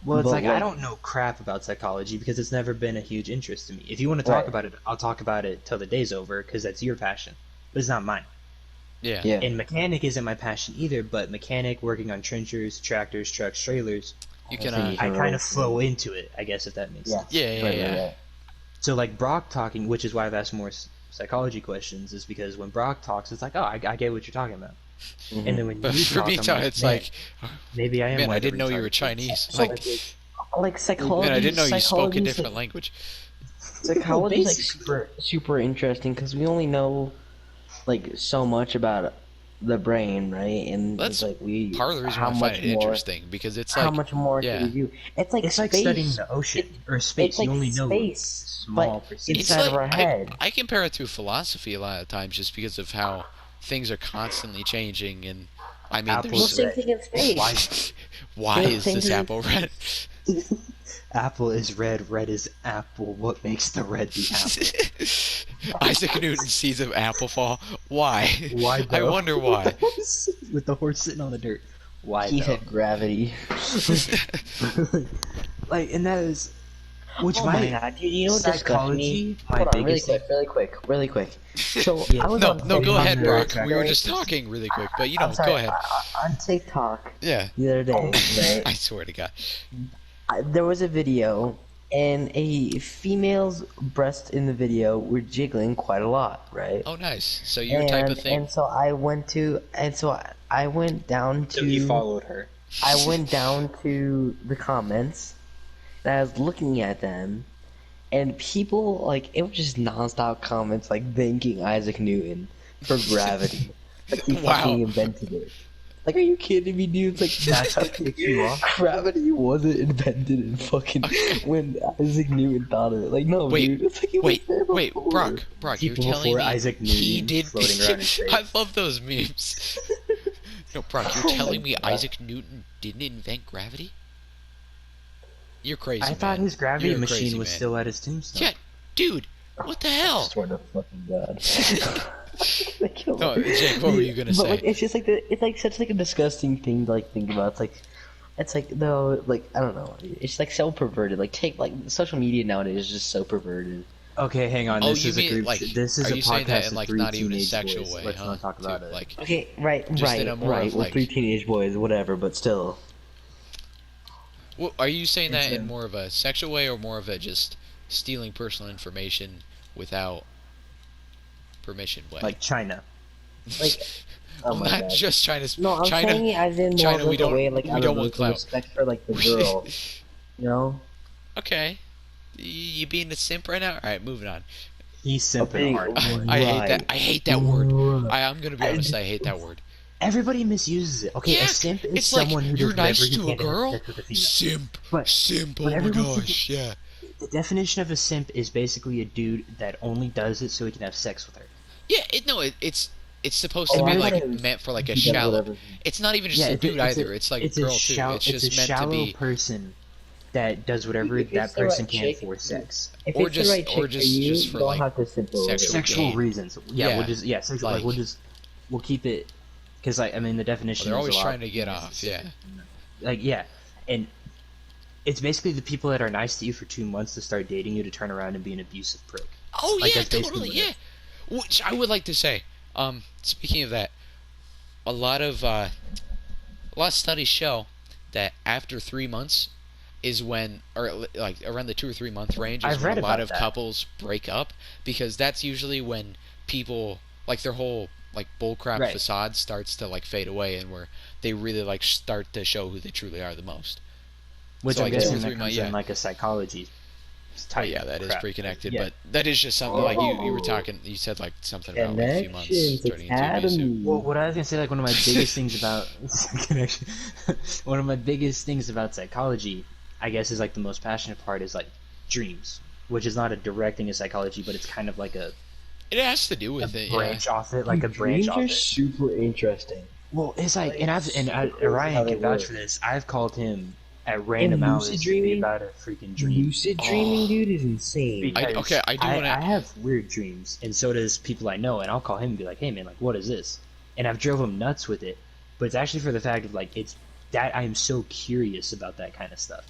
Well, it's But, like I like- don't know crap about psychology because it's never been a huge interest to me. If you want to talk Right. about it, I'll talk about it till the day's over because that's your passion, but it's not mine. Yeah. Yeah. And mechanic isn't my passion either, but mechanic, working on trenchers, tractors, trucks, trailers, You can. I think I can kind relate of to flow into it, I guess, if that makes Yeah. sense. Yeah. So like Brock talking, which is why I've asked more psychology questions, is because when Brock talks, it's like, oh, I get what you're talking about. Mhm. And then when But you for talk, me, I'm like, it's man, like, maybe I am. man, I white or didn't know you retarded. were Chinese. So, Like, like psychology. man, I didn't know you spoke a psychology's, different like, language. Psychology's like basically. super interesting because we only know like so much about the brain, right? And That's it's like we part of the reason how why I much find it more interesting because it's how like, much more yeah. can we do? It's like It's like space. studying the ocean or space. It's like you only know space, a small but percentage. It's inside like of our head. I compare it to philosophy a lot of times just because of how things are constantly changing and I mean Apples Well, there's same red. thing in space. why Same is thing this is- apple red? Apple is red. Red is apple. What makes the red the apple? Isaac Newton sees an apple fall. Why? Why? I Though? wonder why. With the horse sitting on the dirt. Why? He though? had gravity. Like, and that is, which Oh my my god, dude! You know what disgusts me? psychology, my Hold on, really biggest quick, really quick. So Yeah. I was No, on no, go TikTok ahead, the Brock. other We were day. just talking really quick, but you I'm know, sorry, go ahead. on TikTok Yeah. the other day, right? I swear to God. There was a video, and a female's breasts in the video were jiggling quite a lot, right? Oh, nice. So your type of thing. And so I went to, and so I went down to. So he followed her. I went down to the comments, and I was looking at them, and people like it was just nonstop comments like thanking Isaac Newton for gravity, like he Wow. fucking invented it. Like, are you kidding me, dude? It's like That's what picks you off. gravity wasn't invented in fucking when Isaac Newton thought of it. Like, no, Wait, dude. It's like it was Wait, there wait, before. Brock, you're People telling before me Isaac he Newton did. floating around in space. I love those memes. No, Brock, you're Oh my telling me God. Isaac Newton didn't invent gravity? You're crazy, I thought man. his gravity You're machine crazy, was man. still at his tombstone. Yeah, dude, what the I hell? swear to fucking God. No, Jake, what were you gonna But say? like, it's just like it's like such like a disgusting thing to like think about. It's like though, like I don't know. It's like so perverted. Like take like social media nowadays is just so perverted. Okay, hang on. Oh, This you is a mean group. like? This is Are a you saying that podcast in of like three not even a teenage sexual boys. way, Let's huh? not talk about Too, it. Like, Okay, right, Just in a more right. of, We're like- three teenage boys, whatever. But still, well, are you saying that It's in a- more of a sexual way or more of a just stealing personal information without permission way. Like China. Like, oh well, my not god. just China's. No, I'm China, saying it as in more China. of like a way, like We out don't of want like, the clout. respect for like the girl, you know? Okay, you being a simp right now? All right, moving on. He's simping Okay, hardcore. I hate that. right. I hate that word. Right. I'm gonna be honest. I hate that word. Everybody misuses it. Okay, Yeah, a simp is it's like someone who you're does whatever nice he to a can to have girl. sex with a female. Simp. But Simp. Oh but my everyone gosh. Yeah. the definition of a simp is basically a dude that only does it so he can have sex with her. Yeah. It's supposed to Oh, be I thought like it was meant for like a he does shallow. whatever. It's not even just Yeah, a it's a, dude it's either. a, It's like it's girl a too. shallow, It's it's a just meant to shallow be, person that does whatever If it's that the person right can chick, for sex. If Or it's just- the right chick or for just- you, just for, you don't like, have to simp over sexual it. Sexual gain. reasons. Yeah, Yeah. we'll just Like- we'll keep it because like I mean the well, definition. they're is always a lot trying to get more off. specific Yeah. than that. Like yeah, and it's basically the people that are nice to you for 2 months to start dating you to turn around and be an abusive prick. Oh Like, yeah, that's basically totally. what it Yeah. Which I would like to say. Speaking of that, a lot of studies show that after 3 months is when, or like around the 2 or 3 month range, is I've when read a lot about of that. couples break up, because that's usually when people like their whole like bullcrap Right. facade starts to like fade away, and where they really like start to show who they truly are the most. Which So, I'm like, 2 or guessing 3 that months, comes yeah. in like a psychology Oh type. yeah, that is crap. pretty connected, Yeah. but that is just something like you were talking. You said like something about like a few months Connections turning into abusive. Academy. Well, what I was gonna say, like one of my biggest things about connection, one of my biggest things about psychology, I guess, is like the most passionate part is like dreams, which is not a direct thing of psychology, but it's kind of like a It has to do with it, yeah. branch off it, like a Dude, branch dreams off are it. super interesting. Well, it's like, Like, and super crazy Orion how can they vouch work. for this. I've called him at random hours lucid to be dreaming? about a freaking dream. Lucid dreaming, Oh. dude, is insane. Because I do wanna- I have weird dreams, and so does people I know, and I'll call him and be like, "Hey, man, like, what is this?" And I've drove him nuts with it, but it's actually for the fact of like it's that I am so curious about that kind of stuff.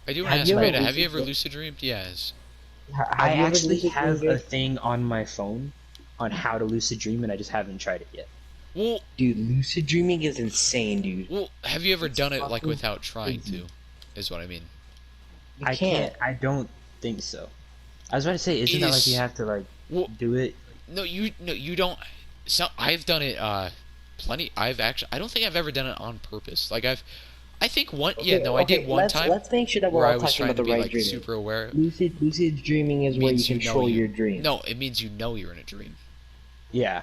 I do want to Have ask you ever Amanda, have you lucid ever dreamed? lucid dreamed? Yes. I you ever actually lucid have dreamed, a dude? thing on my phone on how to lucid dream, and I just haven't tried it yet. Well, Dude, lucid dreaming is insane, dude. have you ever It's done it like fucking without trying crazy. to? Is what I mean. You I can't. can't. I don't think so. I was about to say, isn't It that like is- you have to like Well, do it? no, you don't. So I've done it plenty. I've actually. I don't think I've ever done it on purpose. Like I think one. Yeah, no, I did one let's, time Let's make sure that we're where I all was talking trying about to the be right like dreaming. super aware. Lucid dreaming is where you Means you know control you- your dreams. No, it means you know you're in a dream. Yeah.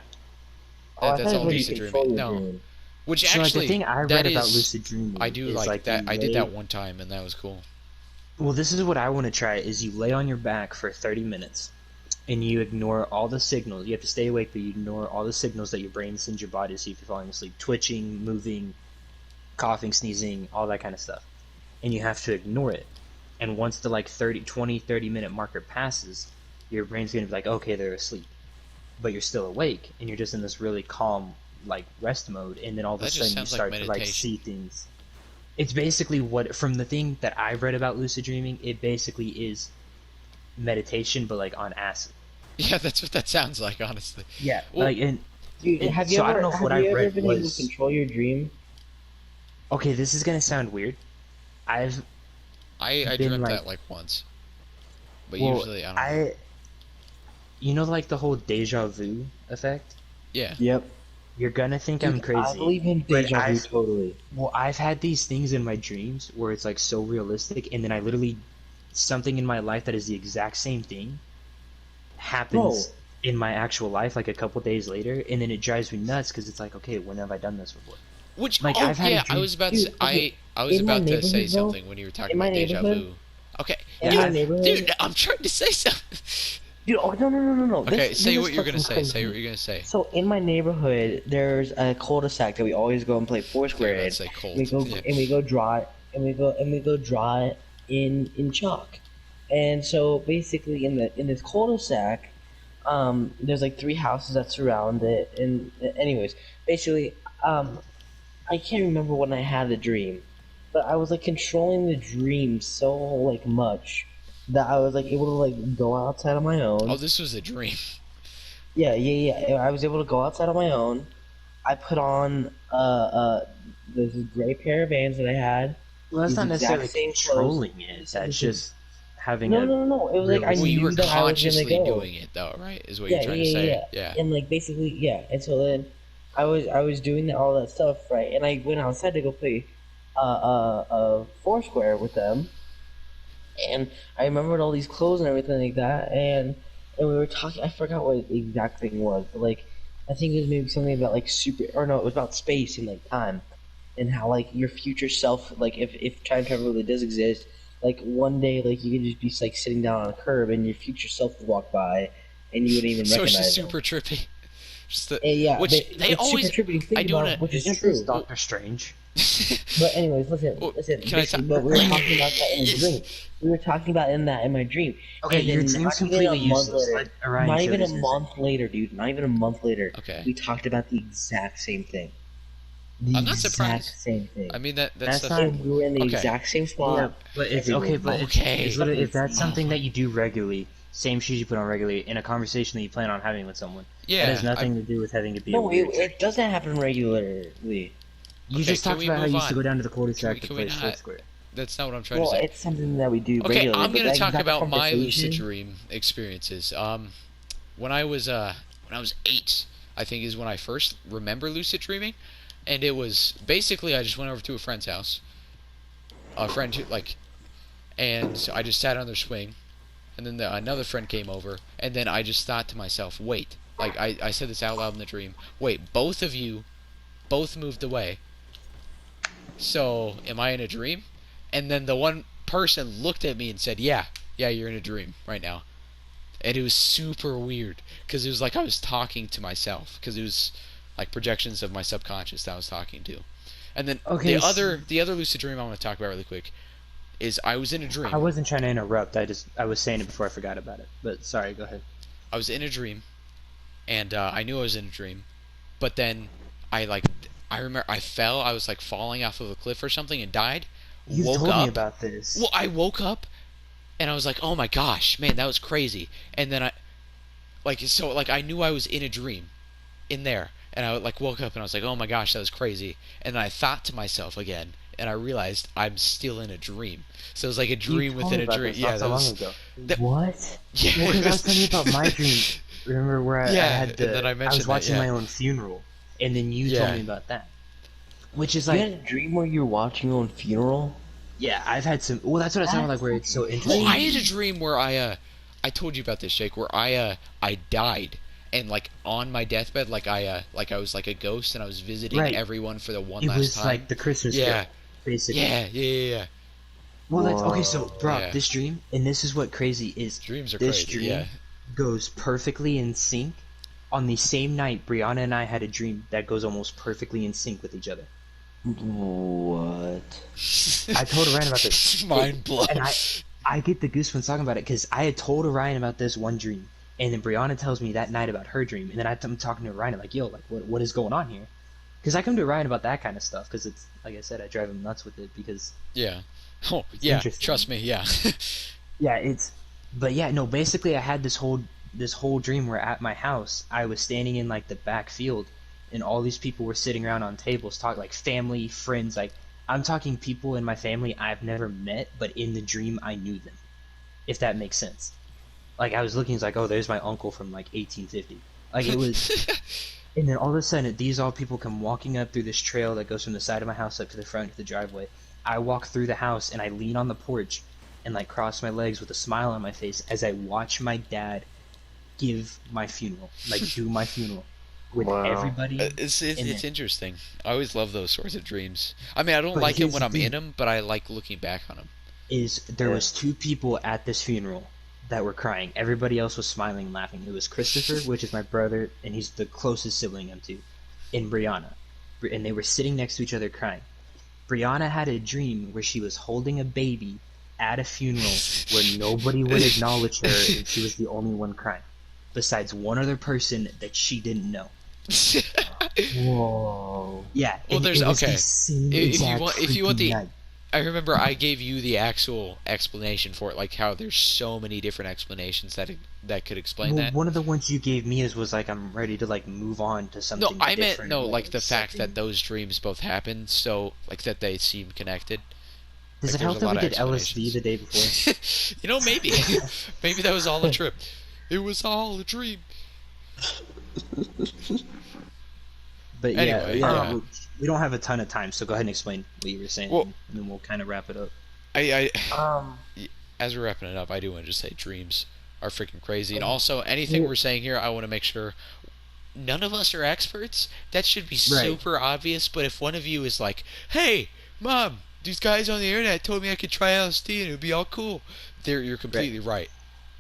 Oh, I That's thought it all was where you lucid control dreaming. your No. dream. Which So like actually, the thing I that read about is- lucid dreaming I do is like that. you I did lay- that one time, and that was cool. Well, this is what I want to try: is you lay on your back for 30 minutes, and you ignore all the signals. You have to stay awake, but you ignore all the signals that your brain sends your body to see if you're falling asleep: twitching, moving, coughing, sneezing, all that kind of stuff. And you have to ignore it. And once the like 30 minute marker passes, your brain's gonna be like, okay, they're asleep, but you're still awake, and you're just in this really calm like rest mode. And then all of a That just sudden you sounds like start to like meditation. see things. It's basically what, from the thing that I've read about lucid dreaming, it basically is meditation, but like on acid. Yeah, that's what that sounds like, honestly. Yeah, Well, like and Dude, And have you so I ever, don't know if what have you I ever read been able was- to control your dream? okay, this is gonna sound weird. I've I been, dreamt like- that like once, but well, usually I don't know. you know, like the whole deja vu effect. Yeah. Yep. You're gonna think I'm Dude, crazy. I believe in but deja vu I've- totally. Well, I've had these things in my dreams where it's like so realistic, and then I literally something in my life that is the exact same thing happens in my actual life like a couple days later, and then it drives me nuts because it's like, okay, when have I done this before? Which Like, oh I've had a yeah, I dream- was about to Dude, say, okay, I was in my about to say neighborhood, though, something when you were talking in my about deja neighborhood- vu. Okay, In dude, my neighborhood, dude, I'm trying to say something. dude, oh no. Okay, This say is what you're gonna fucking say. Say crazy. what you're gonna say. So in my neighborhood, there's a cul-de-sac that we always go and play Foursquare in. Let's say cold. We go Yeah. and we go draw it, and we go draw it in chalk. And so basically, in this cul-de-sac, there's like 3 houses that surround it. And anyways, basically, I can't remember when I had the dream, but I was like controlling the dream so like much that I was like able to like go outside on my own. Oh, this was a dream. Yeah. I was able to go outside on my own. I put on this gray pair of Vans that I had. Well, that's These not exact necessarily same clothes. controlling it. That's Listen. just having No, a no, no, no. It was like I Well, you realistic. were knew that I was gonna consciously go. doing it though, right? Is what you're Yeah, trying to yeah, yeah, say? yeah. Yeah. And like basically, yeah. And so then I was doing all that stuff, right? And I went outside to go play Foursquare with them, and I remembered all these clothes and everything like that, and we were talking. I forgot what the exact thing was, but like I think it was maybe something about like super, or no, it was about space and like time, and how like your future self, like if time travel really does exist, like one day like you could just be like sitting down on a curb and your future self would walk by, and you wouldn't even So it's just recognize them. super trippy. Just the, And yeah, which they it's super always. trippy to I think do about, wanna. which is Isn't this true. Doctor Strange? But anyways, listen, Well, listen. can I But we were talking about that in a dream. We were talking about in my dream. Okay, And your then dream's not even a completely month useless. later, Let Orion not show even a his misery. month later, dude. Not even a month later. Okay. We talked about the exact same thing. The I'm not exact surprised. same thing. I mean that's That's the. not- And we were in the Okay. exact same spot. Yeah, but it's everywhere. okay. But Okay. it's literally, if that's Oh something my- that you do regularly, same shoes you put on regularly in a conversation that you plan on having with someone. Yeah. That has nothing to do with having to be a No, weird. it doesn't happen regularly. You Okay, just can talked we about how move you used to on? go down to the cul-de-sac to Can we play not? Foursquare. That's not what I'm trying Well, to say. it's something that we do Okay, regularly. I'm but gonna that talk exact about my lucid conversation- dream experiences. When I was 8, I think is when I first remember lucid dreaming, and it was basically I just went over to a friend's house, a friend who, like, and I just sat on their swing, and then another friend came over, and then I just thought to myself, wait, like I said this out loud in the dream, wait, both of you, both moved away. So am I in a dream? And then the one person looked at me and said, yeah, you're in a dream right now. And it was super weird because it was like I was talking to myself because it was like projections of my subconscious that I was talking to. And then Okay, the other lucid dream I want to talk about really quick is I was in a dream. I wasn't trying to interrupt. I was saying it before I forgot about it. But sorry, go ahead. I was in a dream, and I knew I was in a dream, but then I remember I fell. I was like falling off of a cliff or something and died. You've woke told up. me about this. Well, I woke up, and I was like, oh my gosh, man, that was crazy. And then I knew I was in a dream, in there, and I like woke up and I was like, oh my gosh, that was crazy. And then I thought to myself again, and I realized I'm still in a dream. So it was like a dream You told within me a about dream. this Yeah, not that so was. long ago. That- What? Yeah, Well, because I was telling you about my dream. Remember where I Yeah, had and then I I mentioned was that, watching yeah. my own funeral, and then you Yeah. told me about that. Which is You like, had a dream where you were watching your own funeral? yeah, I've had some. Well, that's what it sounded like. Where it's so interesting. Well, I had a dream where I told you about this, Jake, where I died, and like on my deathbed, like I was like a ghost, and I was visiting Right. everyone for the one It last was time. like the Christmas Yeah. gift, basically. Yeah. Well, that's okay. So, Brock, Yeah. this dream, and this is what crazy is. Dreams are This crazy. dream Yeah. goes perfectly in sync. On the same night, Brianna and I had a dream that goes almost perfectly in sync with each other. What? I told Orion about this. Mind blown. And I get the goosebumps talking about it because I had told Orion about this one dream, and then Brianna tells me that night about her dream, and then I'm talking to Orion like, yo, like what is going on here? Because I come to Orion about that kind of stuff because it's like I said, I drive him nuts with it because Yeah. Oh, It's yeah. interesting. Trust me. Yeah. yeah, but yeah, no, basically I had this whole dream where at my house I was standing in like the back field, and all these people were sitting around on tables talking, like family, friends, like I'm talking people in my family I've never met, but in the dream I knew them, if that makes sense. Like I was looking, it's like, oh, there's my uncle from like 1850. Like it was, and then all of a sudden these all people come walking up through this trail that goes from the side of my house up to the front of the driveway. I walk through the house and I lean on the porch and like cross my legs with a smile on my face as I watch my dad give my funeral, like do my funeral with Wow. everybody. It's in it's it. interesting. I always love those sorts of dreams. I mean, I don't But like it here's when the I'm thing. in them, but I like looking back on them. Is there Yeah. was two people at this funeral that were crying. Everybody else was smiling and laughing. It was Christopher, which is my brother, and he's the closest sibling I'm to, and Brianna. And they were sitting next to each other crying. Brianna had a dream where she was holding a baby at a funeral where nobody would acknowledge her and she was the only one crying. Besides one other person that she didn't know. Whoa. Yeah, Well, and there's- it was okay. the same If you exact want- if you want freaking the- night. I remember I gave you the actual explanation for it, like how there's so many different explanations that could explain Well, that. one of the ones you gave me was like I'm ready to like move on to something. No, I meant different, like the fact something- that those dreams both happen, so like that they seem connected. Does Like it there's help a that lot we of did LSD explanations. the day before? You know, maybe maybe that was all a trip. It was all a dream. But yeah, Anyway, yeah, yeah. we don't have a ton of time, so go ahead and explain what you were saying, Well, and then we'll kind of wrap it up. I Um, as we're wrapping it up, I do want to just say dreams are freaking crazy, and um, also anything you- we're saying here, I want to make sure none of us are experts. That should be Right. super obvious. But if one of you is like, "Hey, mom, these guys on the internet told me I could try LSD and it would be all cool," you're Right. completely right.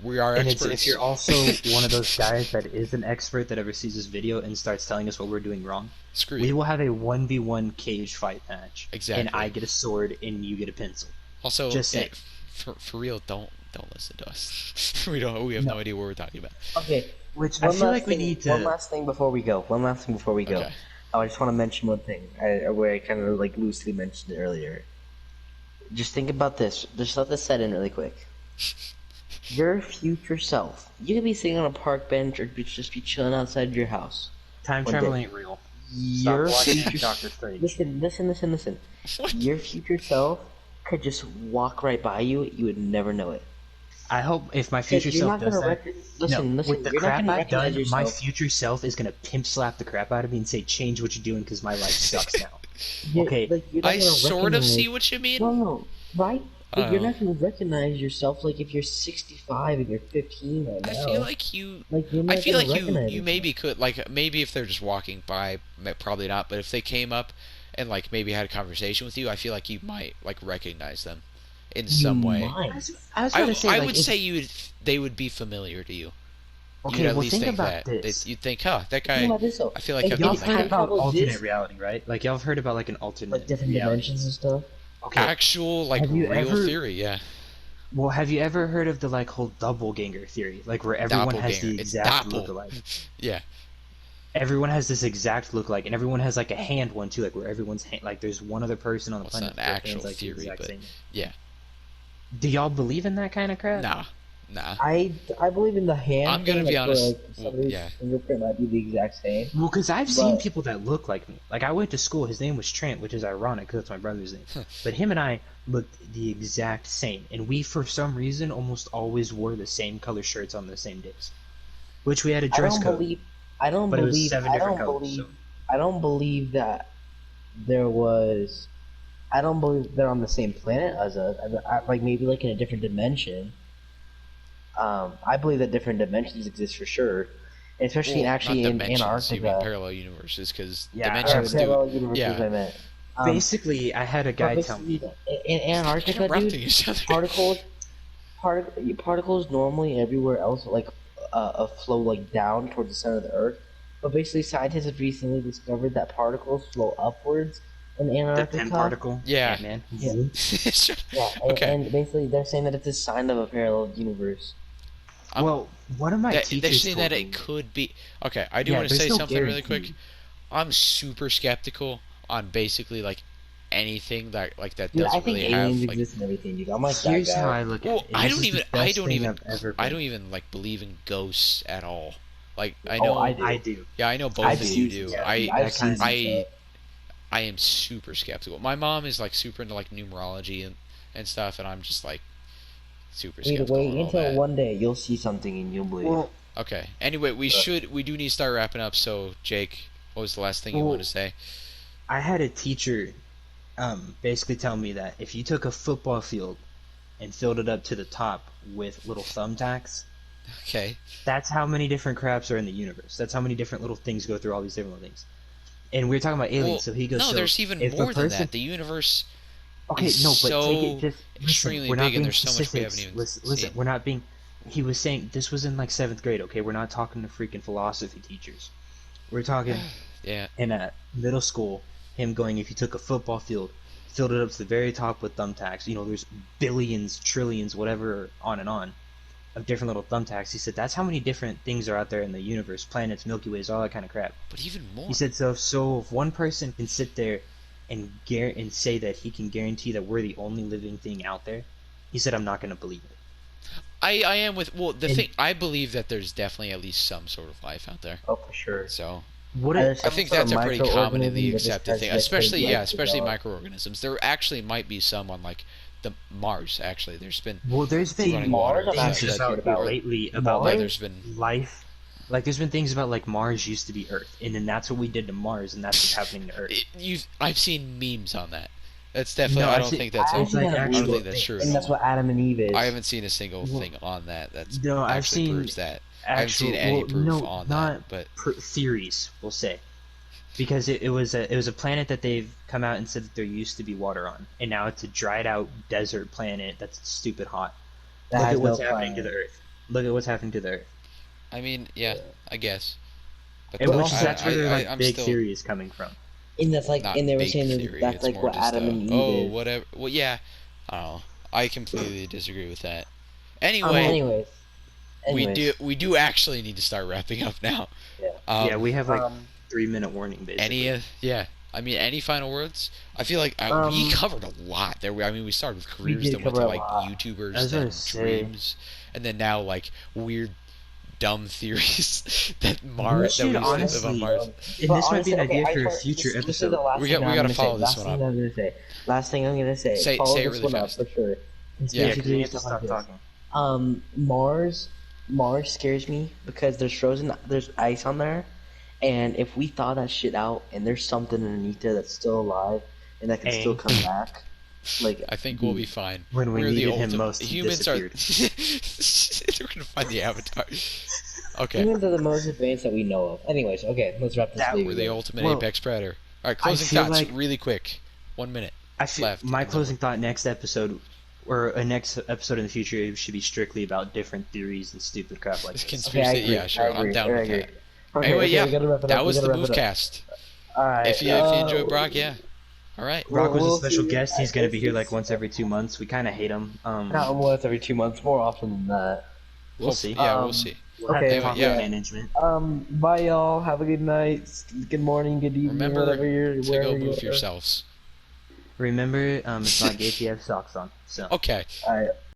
We are And it's if experts. you're also one of those guys that is an expert that ever sees this video and starts telling us what we're doing wrong, Screw we you. will have a 1v1 cage fight match. And I Exactly. get a sword and you get a pencil. Also, Just saying. for real, don't listen to us. We have No. no idea what we're talking about. okay. Which I One feel last like we thing. need to. One last thing before we go. One last thing before we go. Okay. I just want to mention one thing. Where I kind of like loosely mentioned it earlier. Just think about this. Just let this set in really quick. Your future self. You could be sitting on a park bench or just be chilling outside your house. Time One travel day. ain't real. Your Stop watching future. Doctor Strange. Listen. What? Your future self could just walk right by you. You would never know it. I hope if my 'Cause future you're self not does gonna that. listen. With the You're not crap gonna I've recognize done, my yourself. future self is gonna pimp slap the crap out of me and say, "Change what you're doing because my life sucks now." Okay. You're not I gonna sort of recognize- see what you mean. No, right? But you're Oh. not going to recognize yourself like if you're 65 and you're 15 right now. I feel like you. Like, you're I not feel gonna like recognize you yourself. maybe could like maybe if they're just walking by, probably not. But if they came up and like maybe had a conversation with you, I feel like you might like recognize them in some way. Might. I was gonna say, I like, would if- say they would be familiar to you. Okay, You'd at well, least think think about that. this. You'd think, huh, that guy. Think about this, though. I feel like I've Y'all met have that heard guy. about travel alternate this- reality, right? Like, y'all have heard about, like, an alternate Like different reality. dimensions and stuff. Okay, Actual like Have you real ever- theory, yeah. well, have you ever heard of the, like, whole doppelganger theory? Like, where everyone has the Doppelganger. It's exact doppel. look-alike. Yeah. Everyone has this exact look-alike, and everyone has, like, a hand one, too, like, where everyone's hand, like, there's one other person on the Well, it's planet not an with actual hands, like, the theory, exact but same. yeah. Do y'all believe in that kind of crap? Nah. I believe in the hand. I'm gonna thing, be like, where, honest. like, Well, somebody's yeah. fingerprint might be the exact same. Well, because I've seen But- people that look like me. Like, I went to school, his name was Trent, which is ironic because that's my brother's name. But him and I looked the exact same. And we, for some reason, almost always wore the same color shirts on the same days. Which we had a dress code. I don't But it was believe. 7 I different don't colors, believe. so- I don't believe that there was. I don't believe they're on the same planet as us. Like maybe like in a different dimension. I believe that different dimensions exist for sure, especially Well, actually not in dimensions, you mean Antarctica. parallel universes, because Yeah, dimensions do. Parallel universes, yeah. I meant. Basically, I had a guy but tell me. basically, in Antarctica, Interrupting dude, each other. particles normally everywhere else like flow like down towards the center of the Earth. But basically, scientists have recently discovered that particles flow upwards in The Antarctica. pen particle. Yeah. man. Yeah. Shut- Yeah, and, Okay. and basically they're saying that it's a sign of a parallel universe. Well, one of my they're teachers saying told that me. it could be. Okay, I do Yeah, want to there's say no something really quick. guarantee. I'm super skeptical on basically like anything that that Dude, I doesn't think really have aliens like. exist and everything, dude. I'm like that Here's guy. how I look at Well, it. and I this don't is even. the I best don't thing even. I've ever I been. don't even like believe in ghosts at all. Like I Oh, know. I do. I do. Yeah, I know both I've of you seen- do. yeah, I've seen some I stuff. I am super skeptical. My mom is like super into like numerology and stuff, and I'm just like super Dude, skeptical. wait and all until that. one day you'll see something and you'll believe. Well, Okay. Anyway, we do need to start wrapping up. So, Jake, what was the last thing you Well, wanted to say? I had a teacher basically tell me that if you took a football field and filled it up to the top with little thumbtacks, Okay. that's how many different craps are in the universe. That's how many different little things go through all these different little things. And we were talking about aliens, Well, so he goes, no, so there's even if a more than person- that. The universe. Okay, is no, but so take it just extremely listen, we're not big, and being there's so much we specifics. haven't even Listen, seen. we're not being. He was saying this was in like 7th grade. Okay, we're not talking to freaking philosophy teachers. We're talking Yeah. in middle school. Him going, if you took a football field, filled it up to the very top with thumbtacks. You know, there's billions, trillions, whatever, on and on, of different little thumbtacks. He said that's how many different things are out there in the universe, planets, Milky Ways, all that kind of crap. But even more. He said so if one person can sit there and say that he can guarantee that we're the only living thing out there, he said I'm not going to believe it. I am with. Well, the And- thing. I believe that there's definitely at least some sort of life out there. Oh, for sure. So. What Either if, I some think sort of that's a pretty commonly microorganism that just accepted has thing, that especially same life especially developed. microorganisms. There actually might be some on like the Mars. Actually, there's been Well, there's been running Mars, water I'm things actually that scared about about. lately about where like there's been life. Like there's been things about like Mars used to be Earth, and then that's what we did to Mars, and that's what's happening to Earth. I've seen memes on that. That's definitely. No, I I've don't seen think that's. I it's actually like had a I don't actual think that's true things. at and that's all. what Adam and Eve is. I haven't seen a single Well, thing on that that's No, I've actually seen proves that. I haven't actual. seen any Well, proof no, on not that, but theories. We'll say because it was a planet that they've come out and said that there used to be water on, and now it's a dried out desert planet that's stupid hot. that Look has at what's no happening to the planet. Earth. Look at what's happening to the Earth. I mean, yeah, I guess. But And But which is also, that's where their like I'm big still theory is coming from. And that's like, not and they were big saying that theory. that's It's like more what just Adam and Eve oh is. whatever. Well, yeah, I don't know. I completely disagree with that. Anyway, Anyways, we do actually need to start wrapping up now. Yeah. Yeah, we have like Um, 3 minute warning basically. Yeah. I mean, any final words? I feel like we covered a lot there. I mean, we started with we careers, did then went to cover a like lot. I YouTubers, was then gonna say- dreams, and then now like weird, dumb theories that We Mars that we should used to live honestly- on Mars. And But this might be an honestly, idea okay, for I a swear, future this is episode. the last We thing got- we I'm gotta gonna follow say. this Last one thing up. I'm gonna say. Last thing I'm gonna say. Say Follow it this really one up fast. for sure. Yeah, Conspiracy because we theories, have to stuff like stop this. talking. Mars scares me because there's ice on there, and if we thaw that shit out and there's something underneath there that's still alive and that can still Aang. come back, like I think we'll be fine. When we We're the needed him ultimate- most, he humans are. disappeared. We're gonna find the avatar. Okay, humans are the most advanced that we know of. Anyways, okay, let's wrap this That video. we're the up. ultimate Well, apex predator. All right, I closing feel thoughts, like- really quick. 1 minute. I feel Left, my and then closing thought next episode, or a next episode in the future, it should be strictly about different theories and stupid crap like This this. conspiracy. Okay, I agree, yeah, sure. I I'm agree, down I with agree. that. Okay, Anyway, okay, yeah, we gotta wrap it up, that we was the gotta wrap it up. Movecast. Alright. If you enjoyed Brock, yeah. All right. Brock was we'll a special see. guest. He's gonna be here like once every 2 months. We kind of hate him. Not once every 2 months, more often than that. We'll see. Yeah, we'll Um, see. We'll have okay, to talk yeah. with management. Bye y'all. Have a good night. Good morning. Good evening. Remember whatever you're, to wherever go you move are. yourselves. Remember, it's not gay if you have socks on. So. Okay. Alright.